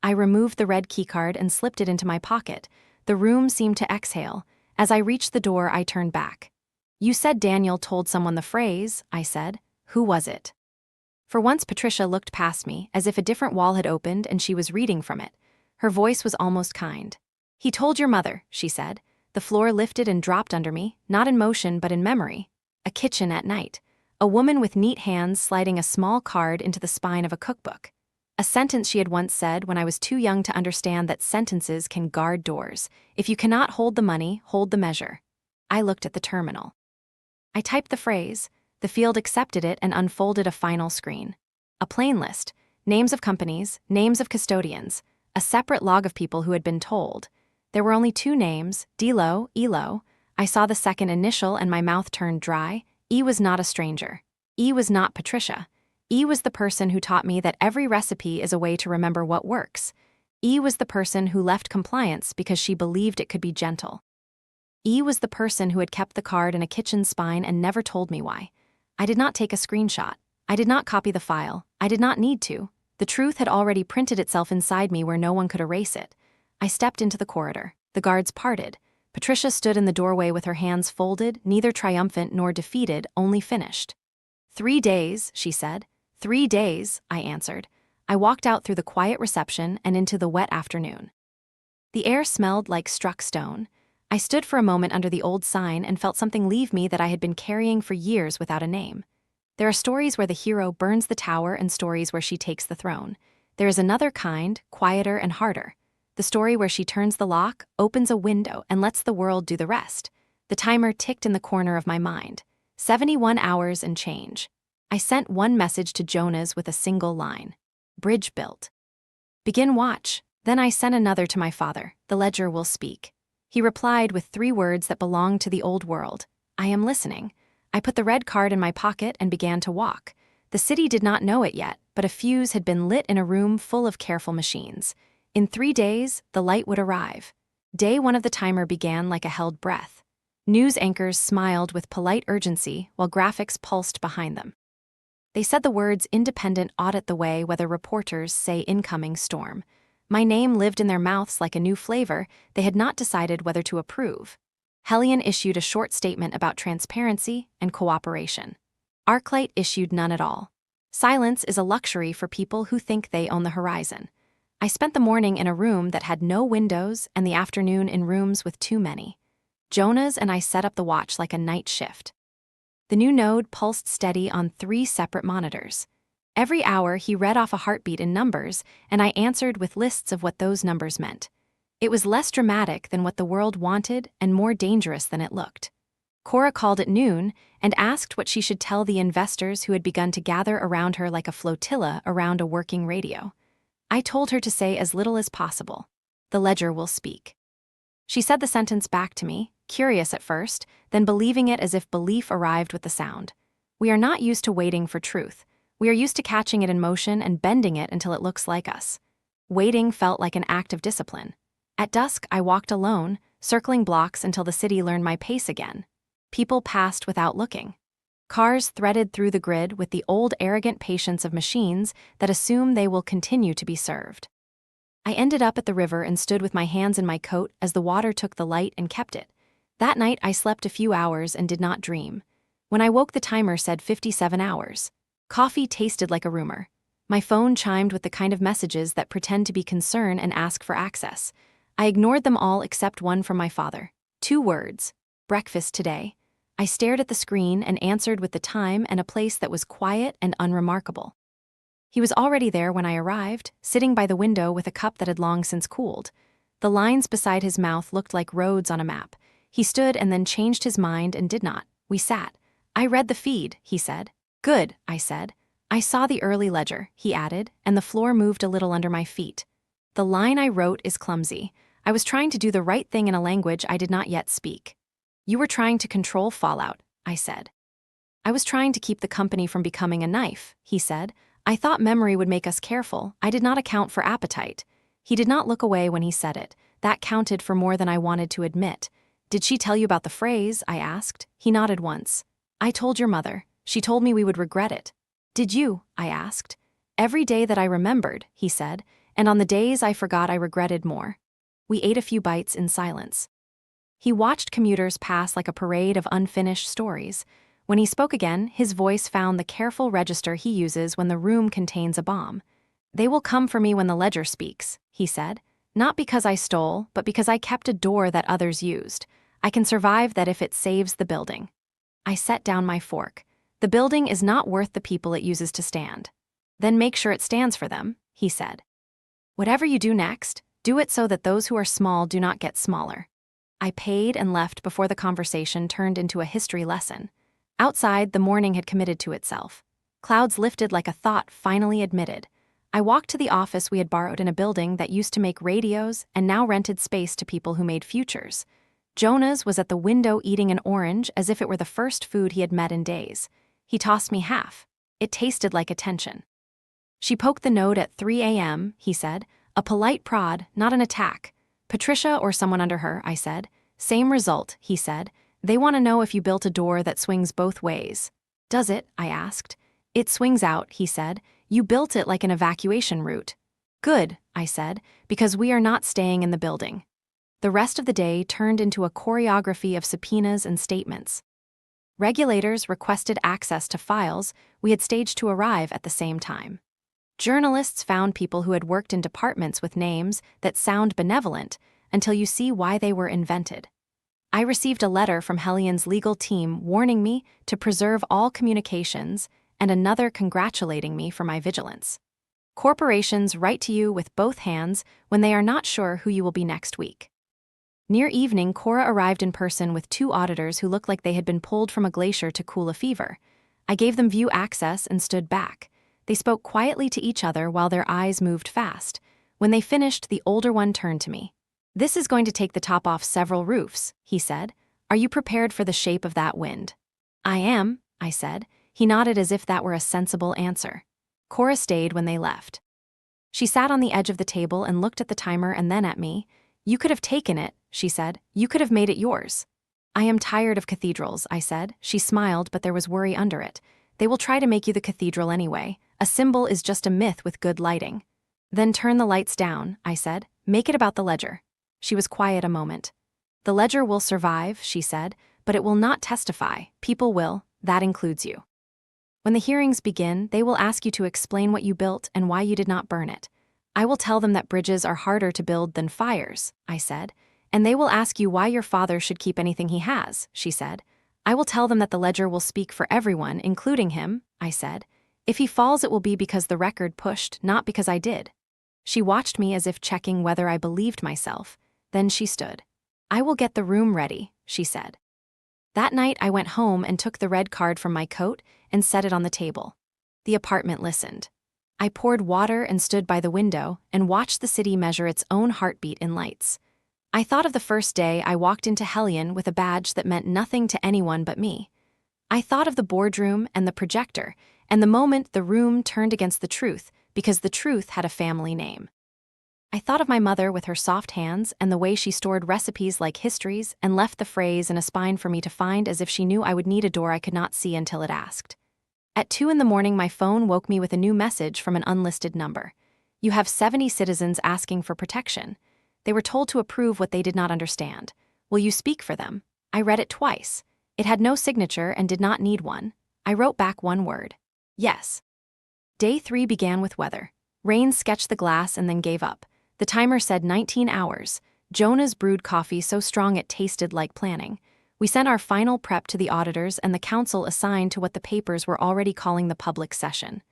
I removed the red keycard and slipped it into my pocket. The room seemed to exhale. As I reached the door, I turned back. You said Daniel told someone the phrase, I said. Who was it? For once, Patricia looked past me, as if a different wall had opened and she was reading from it. Her voice was almost kind. He told your mother, she said. The floor lifted and dropped under me, not in motion but in memory. A kitchen at night. A woman with neat hands sliding a small card into the spine of a cookbook. A sentence she had once said when I was too young to understand that sentences can guard doors. If you cannot hold the money, hold the measure. I looked at the terminal. I typed the phrase. The field accepted it and unfolded a final screen. A plain list. Names of companies, names of custodians. A separate log of people who had been told. There were only 2 names, Dilo, Elo. I saw the second initial and my mouth turned dry. E was not a stranger. E was not Patricia. E was the person who taught me that every recipe is a way to remember what works. E was the person who left compliance because she believed it could be gentle. E was the person who had kept the card in a kitchen spine and never told me why. I did not take a screenshot. I did not copy the file. I did not need to. The truth had already printed itself inside me where no one could erase it. I stepped into the corridor. The guards parted. Patricia stood in the doorway with her hands folded, neither triumphant nor defeated, only finished. 3 days, she said. 3 days, I answered. I walked out through the quiet reception and into the wet afternoon. The air smelled like struck stone. I stood for a moment under the old sign and felt something leave me that I had been carrying for years without a name. There are stories where the hero burns the tower and stories where she takes the throne. There is another kind, quieter and harder. The story where she turns the lock, opens a window, and lets the world do the rest. The timer ticked in the corner of my mind. 71 hours and change. I sent one message to Jonas with a single line. Bridge built. Begin watch. Then I sent another to my father. The ledger will speak. He replied with 3 words that belonged to the old world. I am listening. I put the red card in my pocket and began to walk. The city did not know it yet, but a fuse had been lit in a room full of careful machines. In 3 days, the light would arrive. Day 1 of the timer began like a held breath. News anchors smiled with polite urgency while graphics pulsed behind them. They said the words independent audit the way whether reporters say incoming storm. My name lived in their mouths like a new flavor they had not decided whether to approve. Hellion issued a short statement about transparency and cooperation. Arclight issued none at all. Silence is a luxury for people who think they own the horizon. I spent the morning in a room that had no windows and the afternoon in rooms with too many. Jonas and I set up the watch like a night shift. The new node pulsed steady on 3 separate monitors. Every hour he read off a heartbeat in numbers, and I answered with lists of what those numbers meant. It was less dramatic than what the world wanted and more dangerous than it looked. Cora called at noon and asked what she should tell the investors who had begun to gather around her like a flotilla around a working radio. I told her to say as little as possible. The ledger will speak. She said the sentence back to me, curious at first, then believing it as if belief arrived with the sound. We are not used to waiting for truth. We are used to catching it in motion and bending it until it looks like us. Waiting felt like an act of discipline. At dusk, I walked alone, circling blocks until the city learned my pace again. People passed without looking. Cars threaded through the grid with the old arrogant patience of machines that assume they will continue to be served. I ended up at the river and stood with my hands in my coat as the water took the light and kept it. That night I slept a few hours and did not dream. When I woke, the timer said 57 hours. Coffee tasted like a rumor. My phone chimed with the kind of messages that pretend to be concern and ask for access. I ignored them all except one from my father. 2 words. Breakfast today. I stared at the screen and answered with the time and a place that was quiet and unremarkable. He was already there when I arrived, sitting by the window with a cup that had long since cooled. The lines beside his mouth looked like roads on a map. He stood and then changed his mind and did not. We sat. I read the feed, he said. Good, I said. I saw the early ledger, he added, and the floor moved a little under my feet. The line I wrote is clumsy. I was trying to do the right thing in a language I did not yet speak. You were trying to control fallout, I said. I was trying to keep the company from becoming a knife, he said. I thought memory would make us careful. I did not account for appetite. He did not look away when he said it. That counted for more than I wanted to admit. Did she tell you about the phrase? I asked. He nodded once. I told your mother. She told me we would regret it. Did you? I asked. Every day that I remembered, he said, and on the days I forgot I regretted more. We ate a few bites in silence. He watched commuters pass like a parade of unfinished stories. When he spoke again, his voice found the careful register he uses when the room contains a bomb. They will come for me when the ledger speaks, he said. Not because I stole, but because I kept a door that others used. I can survive that if it saves the building. I set down my fork. The building is not worth the people it uses to stand. Then make sure it stands for them, he said. Whatever you do next, do it so that those who are small do not get smaller. I paid and left before the conversation turned into a history lesson. Outside, the morning had committed to itself. Clouds lifted like a thought finally admitted. I walked to the office we had borrowed in a building that used to make radios and now rented space to people who made futures. Jonas was at the window eating an orange as if it were the first food he had met in days. He tossed me half. It tasted like attention. She poked the note at 3 a.m., he said. A polite prod, not an attack. Patricia or someone under her, I said. Same result, he said. They want to know if you built a door that swings both ways. Does it? I asked. It swings out, he said. You built it like an evacuation route. Good, I said, because we are not staying in the building. The rest of the day turned into a choreography of subpoenas and statements. Regulators requested access to files we had staged to arrive at the same time. Journalists found people who had worked in departments with names that sound benevolent until you see why they were invented. I received a letter from Hellion's legal team warning me to preserve all communications and another congratulating me for my vigilance. Corporations write to you with both hands when they are not sure who you will be next week. Near evening, Cora arrived in person with 2 auditors who looked like they had been pulled from a glacier to cool a fever. I gave them view access and stood back. They spoke quietly to each other while their eyes moved fast. When they finished, the older one turned to me. This is going to take the top off several roofs, he said. Are you prepared for the shape of that wind? I am, I said. He nodded as if that were a sensible answer. Cora stayed when they left. She sat on the edge of the table and looked at the timer and then at me. You could have taken it, she said. You could have made it yours. I am tired of cathedrals, I said. She smiled, but there was worry under it. They will try to make you the cathedral anyway. A symbol is just a myth with good lighting. Then turn the lights down, I said. Make it about the ledger. She was quiet a moment. The ledger will survive, she said, but it will not testify. People will. That includes you. When the hearings begin, they will ask you to explain what you built and why you did not burn it. I will tell them that bridges are harder to build than fires, I said. And they will ask you why your father should keep anything he has, she said. I will tell them that the ledger will speak for everyone, including him, I said. If he falls, it will be because the record pushed, not because I did. She watched me as if checking whether I believed myself. Then she stood. I will get the room ready, she said. That night, I went home and took the red card from my coat and set it on the table. The apartment listened. I poured water and stood by the window and watched the city measure its own heartbeat in lights. I thought of the first day I walked into Hellion with a badge that meant nothing to anyone but me. I thought of the boardroom and the projector, and the moment the room turned against the truth because the truth had a family name. I thought of my mother with her soft hands and the way she stored recipes like histories and left the phrase in a spine for me to find as if she knew I would need a door I could not see until it asked. At 2 in the morning, my phone woke me with a new message from an unlisted number. You have 70 citizens asking for protection. They were told to approve what they did not understand. Will you speak for them? I read it twice. It had no signature and did not need one. I wrote back one word. Yes. Day 3 began with weather. Rain sketched the glass and then gave up. The timer said 19 hours. Jonah's brewed coffee so strong it tasted like planning. We sent our final prep to the auditors and the council assigned to what the papers were already calling the public session.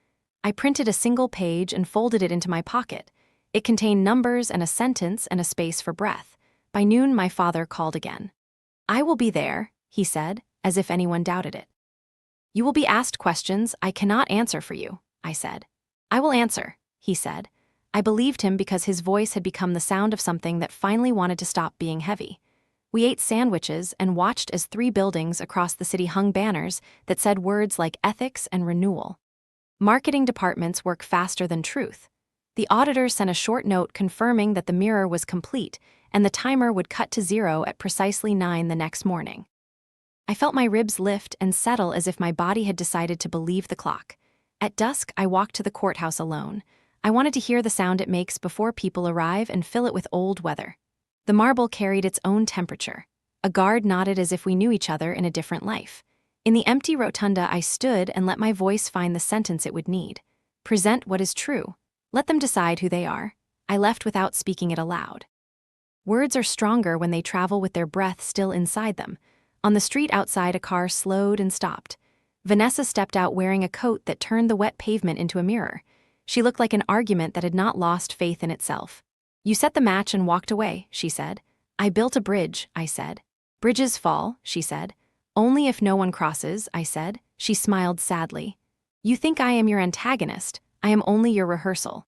I printed a single page and folded it into my pocket. It contained numbers and a sentence and a space for breath. By noon, my father called again. I will be there, he said, as if anyone doubted it. You will be asked questions I cannot answer for you, I said. I will answer, he said. I believed him because his voice had become the sound of something that finally wanted to stop being heavy. We ate sandwiches and watched as 3 buildings across the city hung banners that said words like ethics and renewal. Marketing departments work faster than truth. The auditors sent a short note confirming that the mirror was complete and the timer would cut to 0 at precisely 9 the next morning. I felt my ribs lift and settle as if my body had decided to believe the clock. At dusk, I walked to the courthouse alone. I wanted to hear the sound it makes before people arrive and fill it with old weather. The marble carried its own temperature. A guard nodded as if we knew each other in a different life. In the empty rotunda, I stood and let my voice find the sentence it would need. Present what is true. Let them decide who they are. I left without speaking it aloud. Words are stronger when they travel with their breath still inside them. On the street outside, a car slowed and stopped. Vanessa stepped out wearing a coat that turned the wet pavement into a mirror. She looked like an argument that had not lost faith in itself. You set the match and walked away, she said. I built a bridge, I said. Bridges fall, she said. Only if no one crosses, I said. She smiled sadly. You think I am your antagonist. I am only your rehearsal.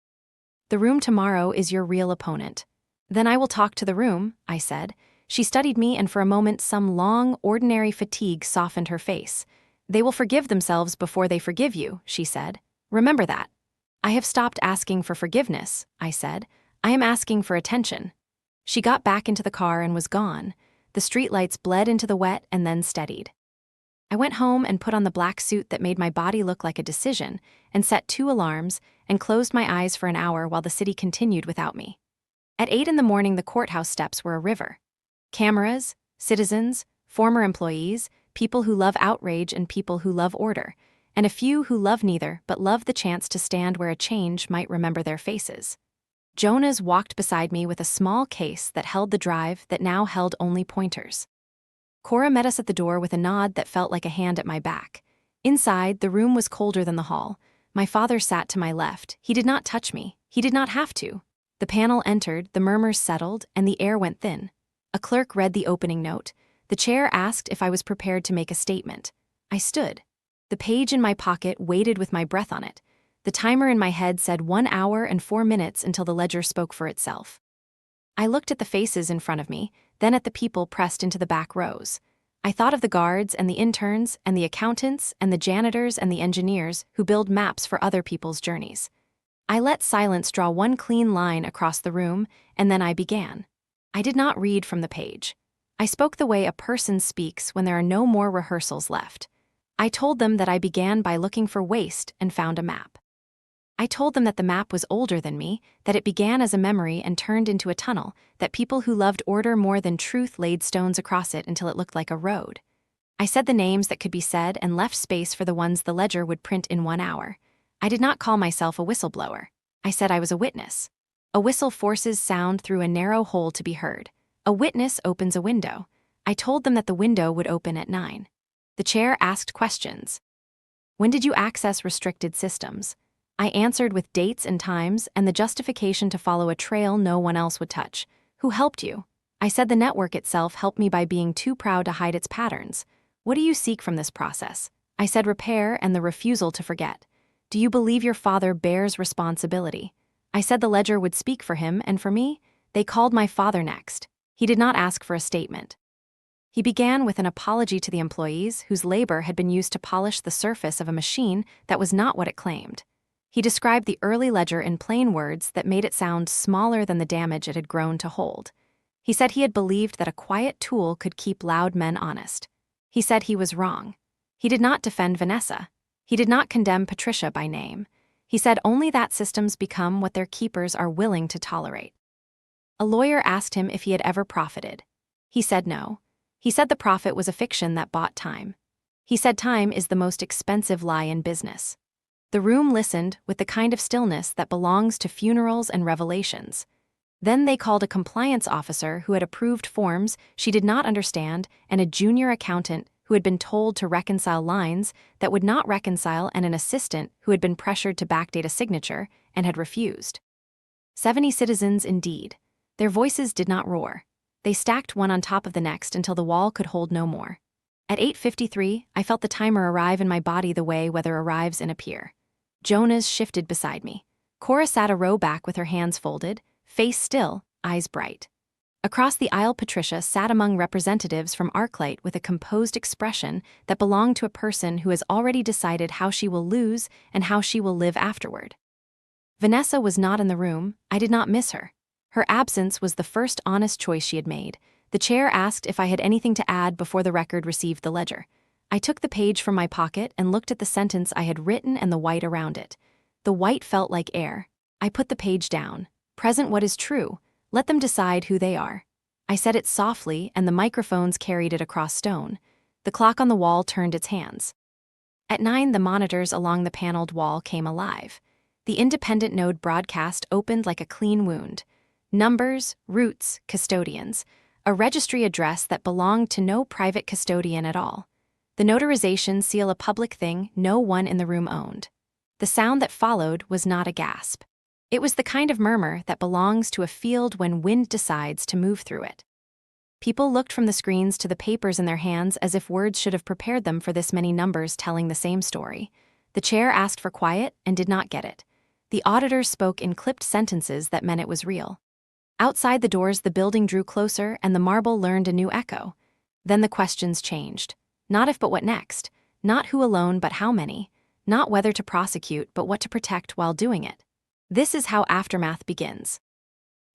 The room tomorrow is your real opponent. Then I will talk to the room, I said. She studied me and for a moment some long, ordinary fatigue softened her face. They will forgive themselves before they forgive you, she said. Remember that. I have stopped asking for forgiveness, I said. I am asking for attention. She got back into the car and was gone. The streetlights bled into the wet and then steadied. I went home and put on the black suit that made my body look like a decision, and set 2 alarms, and closed my eyes for an hour while the city continued without me. At 8 in the morning, the courthouse steps were a river. Cameras, citizens, former employees, people who love outrage and people who love order, and a few who love neither but love the chance to stand where a change might remember their faces. Jonas walked beside me with a small case that held the drive that now held only pointers. Cora met us at the door with a nod that felt like a hand at my back. Inside, the room was colder than the hall. My father sat to my left. He did not touch me. He did not have to. The panel entered, the murmurs settled, and the air went thin. A clerk read the opening note. The chair asked if I was prepared to make a statement. I stood. The page in my pocket waited with my breath on it. The timer in my head said 1 hour and 4 minutes until the ledger spoke for itself. I looked at the faces in front of me, then at the people pressed into the back rows. I thought of the guards and the interns and the accountants and the janitors and the engineers who build maps for other people's journeys. I let silence draw one clean line across the room, and then I began. I did not read from the page. I spoke the way a person speaks when there are no more rehearsals left. I told them that I began by looking for waste and found a map. I told them that the map was older than me, that it began as a memory and turned into a tunnel, that people who loved order more than truth laid stones across it until it looked like a road. I said the names that could be said and left space for the ones the ledger would print in 1 hour. I did not call myself a whistleblower. I said I was a witness. A whistle forces sound through a narrow hole to be heard. A witness opens a window. I told them that the window would open at 9. The chair asked questions. When did you access restricted systems? I answered with dates and times and the justification to follow a trail no one else would touch. Who helped you? I said the network itself helped me by being too proud to hide its patterns. What do you seek from this process? I said repair and the refusal to forget. Do you believe your father bears responsibility? I said the ledger would speak for him, and for me, they called my father next. He did not ask for a statement. He began with an apology to the employees whose labor had been used to polish the surface of a machine that was not what it claimed. He described the early ledger in plain words that made it sound smaller than the damage it had grown to hold. He said he had believed that a quiet tool could keep loud men honest. He said he was wrong. He did not defend Vanessa. He did not condemn Patricia by name. He said only that systems become what their keepers are willing to tolerate. A lawyer asked him if he had ever profited. He said no. He said the profit was a fiction that bought time. He said time is the most expensive lie in business. The room listened with the kind of stillness that belongs to funerals and revelations. Then they called a compliance officer who had approved forms she did not understand and a junior accountant who had been told to reconcile lines that would not reconcile and an assistant who had been pressured to backdate a signature and had refused. 70 citizens indeed. Their voices did not roar. They stacked one on top of the next until the wall could hold no more. At 8:53, I felt the timer arrive in my body the way weather arrives in a pier. Jonas shifted beside me. Cora sat a row back with her hands folded, face still, eyes bright. Across the aisle, Patricia sat among representatives from Arclight with a composed expression that belonged to a person who has already decided how she will lose and how she will live afterward. Vanessa was not in the room. I did not miss her. Her absence was the first honest choice she had made. The chair asked if I had anything to add before the record received the ledger. I took the page from my pocket and looked at the sentence I had written and the white around it. The white felt like air. I put the page down. Present what is true. Let them decide who they are. I said it softly, and the microphones carried it across stone. The clock on the wall turned its hands. At 9, the monitors along the paneled wall came alive. The independent node broadcast opened like a clean wound. Numbers, roots, custodians. A registry address that belonged to no private custodian at all. The notarization seal a public thing no one in the room owned. The sound that followed was not a gasp. It was the kind of murmur that belongs to a field when wind decides to move through it. People looked from the screens to the papers in their hands as if words should have prepared them for this many numbers telling the same story. The chair asked for quiet and did not get it. The auditors spoke in clipped sentences that meant it was real. Outside the doors, the building drew closer and the marble learned a new echo. Then the questions changed. Not if but what next. Not who alone but how many. Not whether to prosecute but what to protect while doing it. This is how aftermath begins.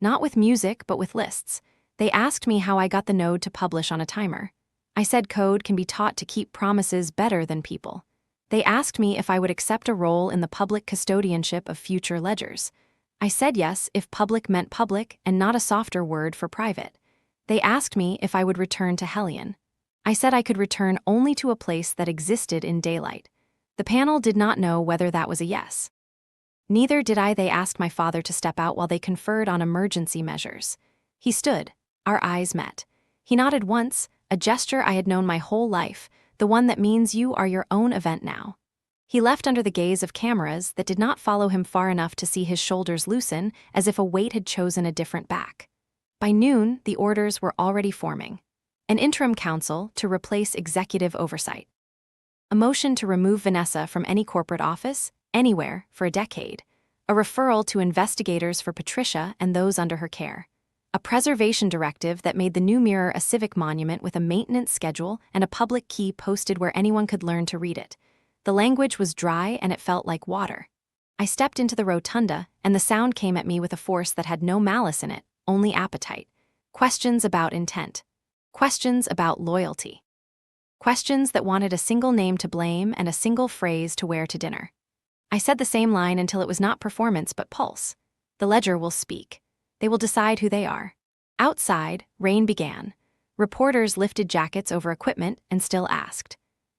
Not with music but with lists. They asked me how I got the node to publish on a timer. I said code can be taught to keep promises better than people. They asked me if I would accept a role in the public custodianship of future ledgers. I said yes if public meant public and not a softer word for private. They asked me if I would return to Hellion. I said I could return only to a place that existed in daylight. The panel did not know whether that was a yes. Neither did I. They asked my father to step out while they conferred on emergency measures. He stood. Our eyes met. He nodded once, a gesture I had known my whole life, the one that means you are your own event now. He left under the gaze of cameras that did not follow him far enough to see his shoulders loosen, as if a weight had chosen a different back. By noon, the orders were already forming. An interim council to replace executive oversight. A motion to remove Vanessa from any corporate office, anywhere, for a decade. A referral to investigators for Patricia and those under her care. A preservation directive that made the new mirror a civic monument with a maintenance schedule and a public key posted where anyone could learn to read it. The language was dry and it felt like water. I stepped into the rotunda, and the sound came at me with a force that had no malice in it, only appetite. Questions about intent. Questions about loyalty. Questions that wanted a single name to blame and a single phrase to wear to dinner. I said the same line until it was not performance but pulse. The ledger will speak. They will decide who they are. Outside, rain began. Reporters lifted jackets over equipment and still asked.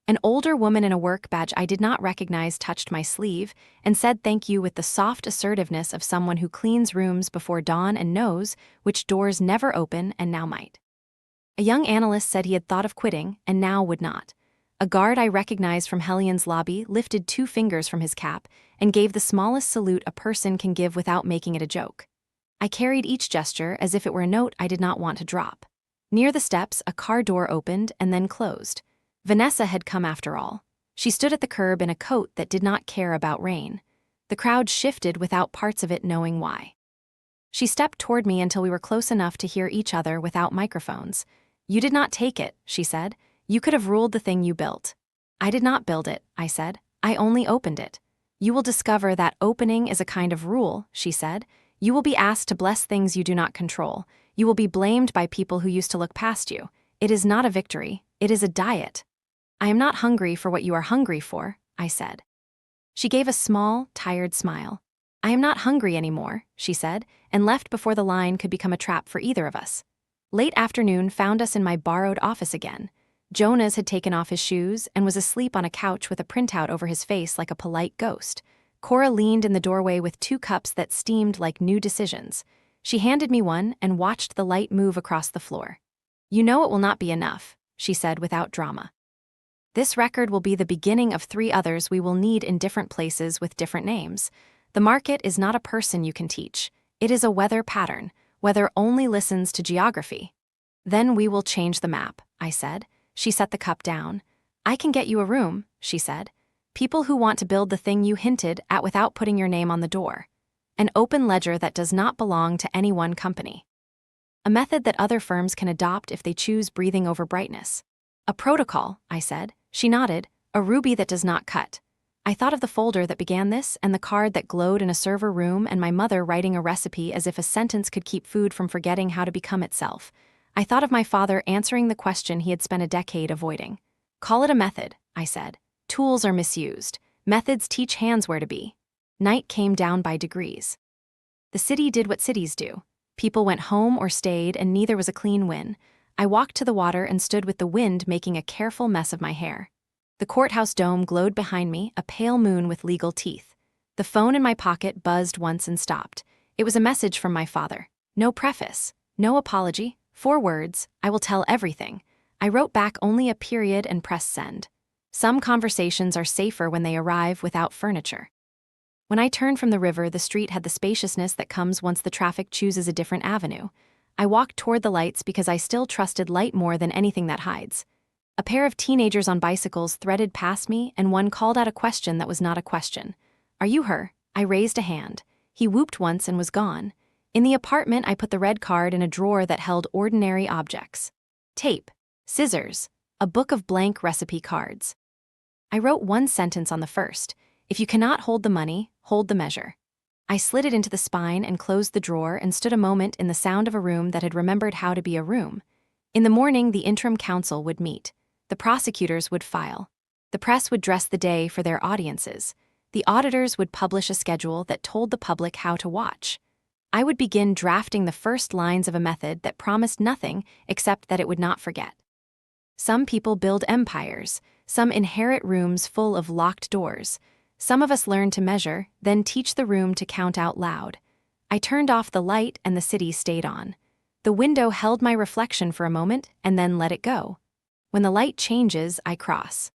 An older woman in a work badge I did not recognize touched my sleeve and said thank you with the soft assertiveness of someone who cleans rooms before dawn and knows which doors never open and now might. A young analyst said he had thought of quitting and now would not. A guard I recognized from Hellion's lobby lifted 2 fingers from his cap and gave the smallest salute a person can give without making it a joke. I carried each gesture as if it were a note I did not want to drop. Near the steps, a car door opened and then closed. Vanessa had come after all. She stood at the curb in a coat that did not care about rain. The crowd shifted without parts of it knowing why. She stepped toward me until we were close enough to hear each other without microphones. "You did not take it," she said. "You could have ruled the thing you built." "I did not build it," I said. "I only opened it." "You will discover that opening is a kind of rule," she said. "You will be asked to bless things you do not control. You will be blamed by people who used to look past you. It is not a victory, it is a diet." "I am not hungry for what you are hungry for," I said. She gave a small, tired smile. "I am not hungry anymore," she said, and left before the line could become a trap for either of us. Late afternoon found us in my borrowed office again. Jonas had taken off his shoes and was asleep on a couch with a printout over his face like a polite ghost. Cora leaned in the doorway with 2 cups that steamed like new decisions. She handed me one and watched the light move across the floor. "You know it will not be enough," she said without drama. "This record will be the beginning of 3 others we will need in different places with different names. The market is not a person you can teach. It is a weather pattern. Weather only listens to geography." "Then we will change the map," I said. She set the cup down. "I can get you a room," she said. "People who want to build the thing you hinted at without putting your name on the door. An open ledger that does not belong to any one company. A method that other firms can adopt if they choose breathing over brightness." "A protocol," I said. She nodded. "A ruby that does not cut." I thought of the folder that began this and the card that glowed in a server room and my mother writing a recipe as if a sentence could keep food from forgetting how to become itself. I thought of my father answering the question he had spent a decade avoiding. "Call it a method," I said. "Tools are misused. Methods teach hands where to be." Night came down by degrees. The city did what cities do. People went home or stayed, and neither was a clean win. I walked to the water and stood with the wind making a careful mess of my hair. The courthouse dome glowed behind me, a pale moon with legal teeth. The phone in my pocket buzzed once and stopped. It was a message from my father. No preface, no apology, 4 words, "I will tell everything." I wrote back only a period and pressed send. Some conversations are safer when they arrive without furniture. When I turned from the river, the street had the spaciousness that comes once the traffic chooses a different avenue. I walked toward the lights because I still trusted light more than anything that hides. A pair of teenagers on bicycles threaded past me, and one called out a question that was not a question. "Are you her?" I raised a hand. He whooped once and was gone. In the apartment, I put the red card in a drawer that held ordinary objects. Tape, scissors, a book of blank recipe cards. I wrote 1 sentence on the first. "If you cannot hold the money, hold the measure." I slid it into the spine and closed the drawer and stood a moment in the sound of a room that had remembered how to be a room. In the morning, the interim counsel would meet. The prosecutors would file. The press would dress the day for their audiences. The auditors would publish a schedule that told the public how to watch. I would begin drafting the first lines of a method that promised nothing except that it would not forget. Some people build empires. Some inherit rooms full of locked doors. Some of us learn to measure, then teach the room to count out loud. I turned off the light and the city stayed on. The window held my reflection for a moment and then let it go. When the light changes, I cross.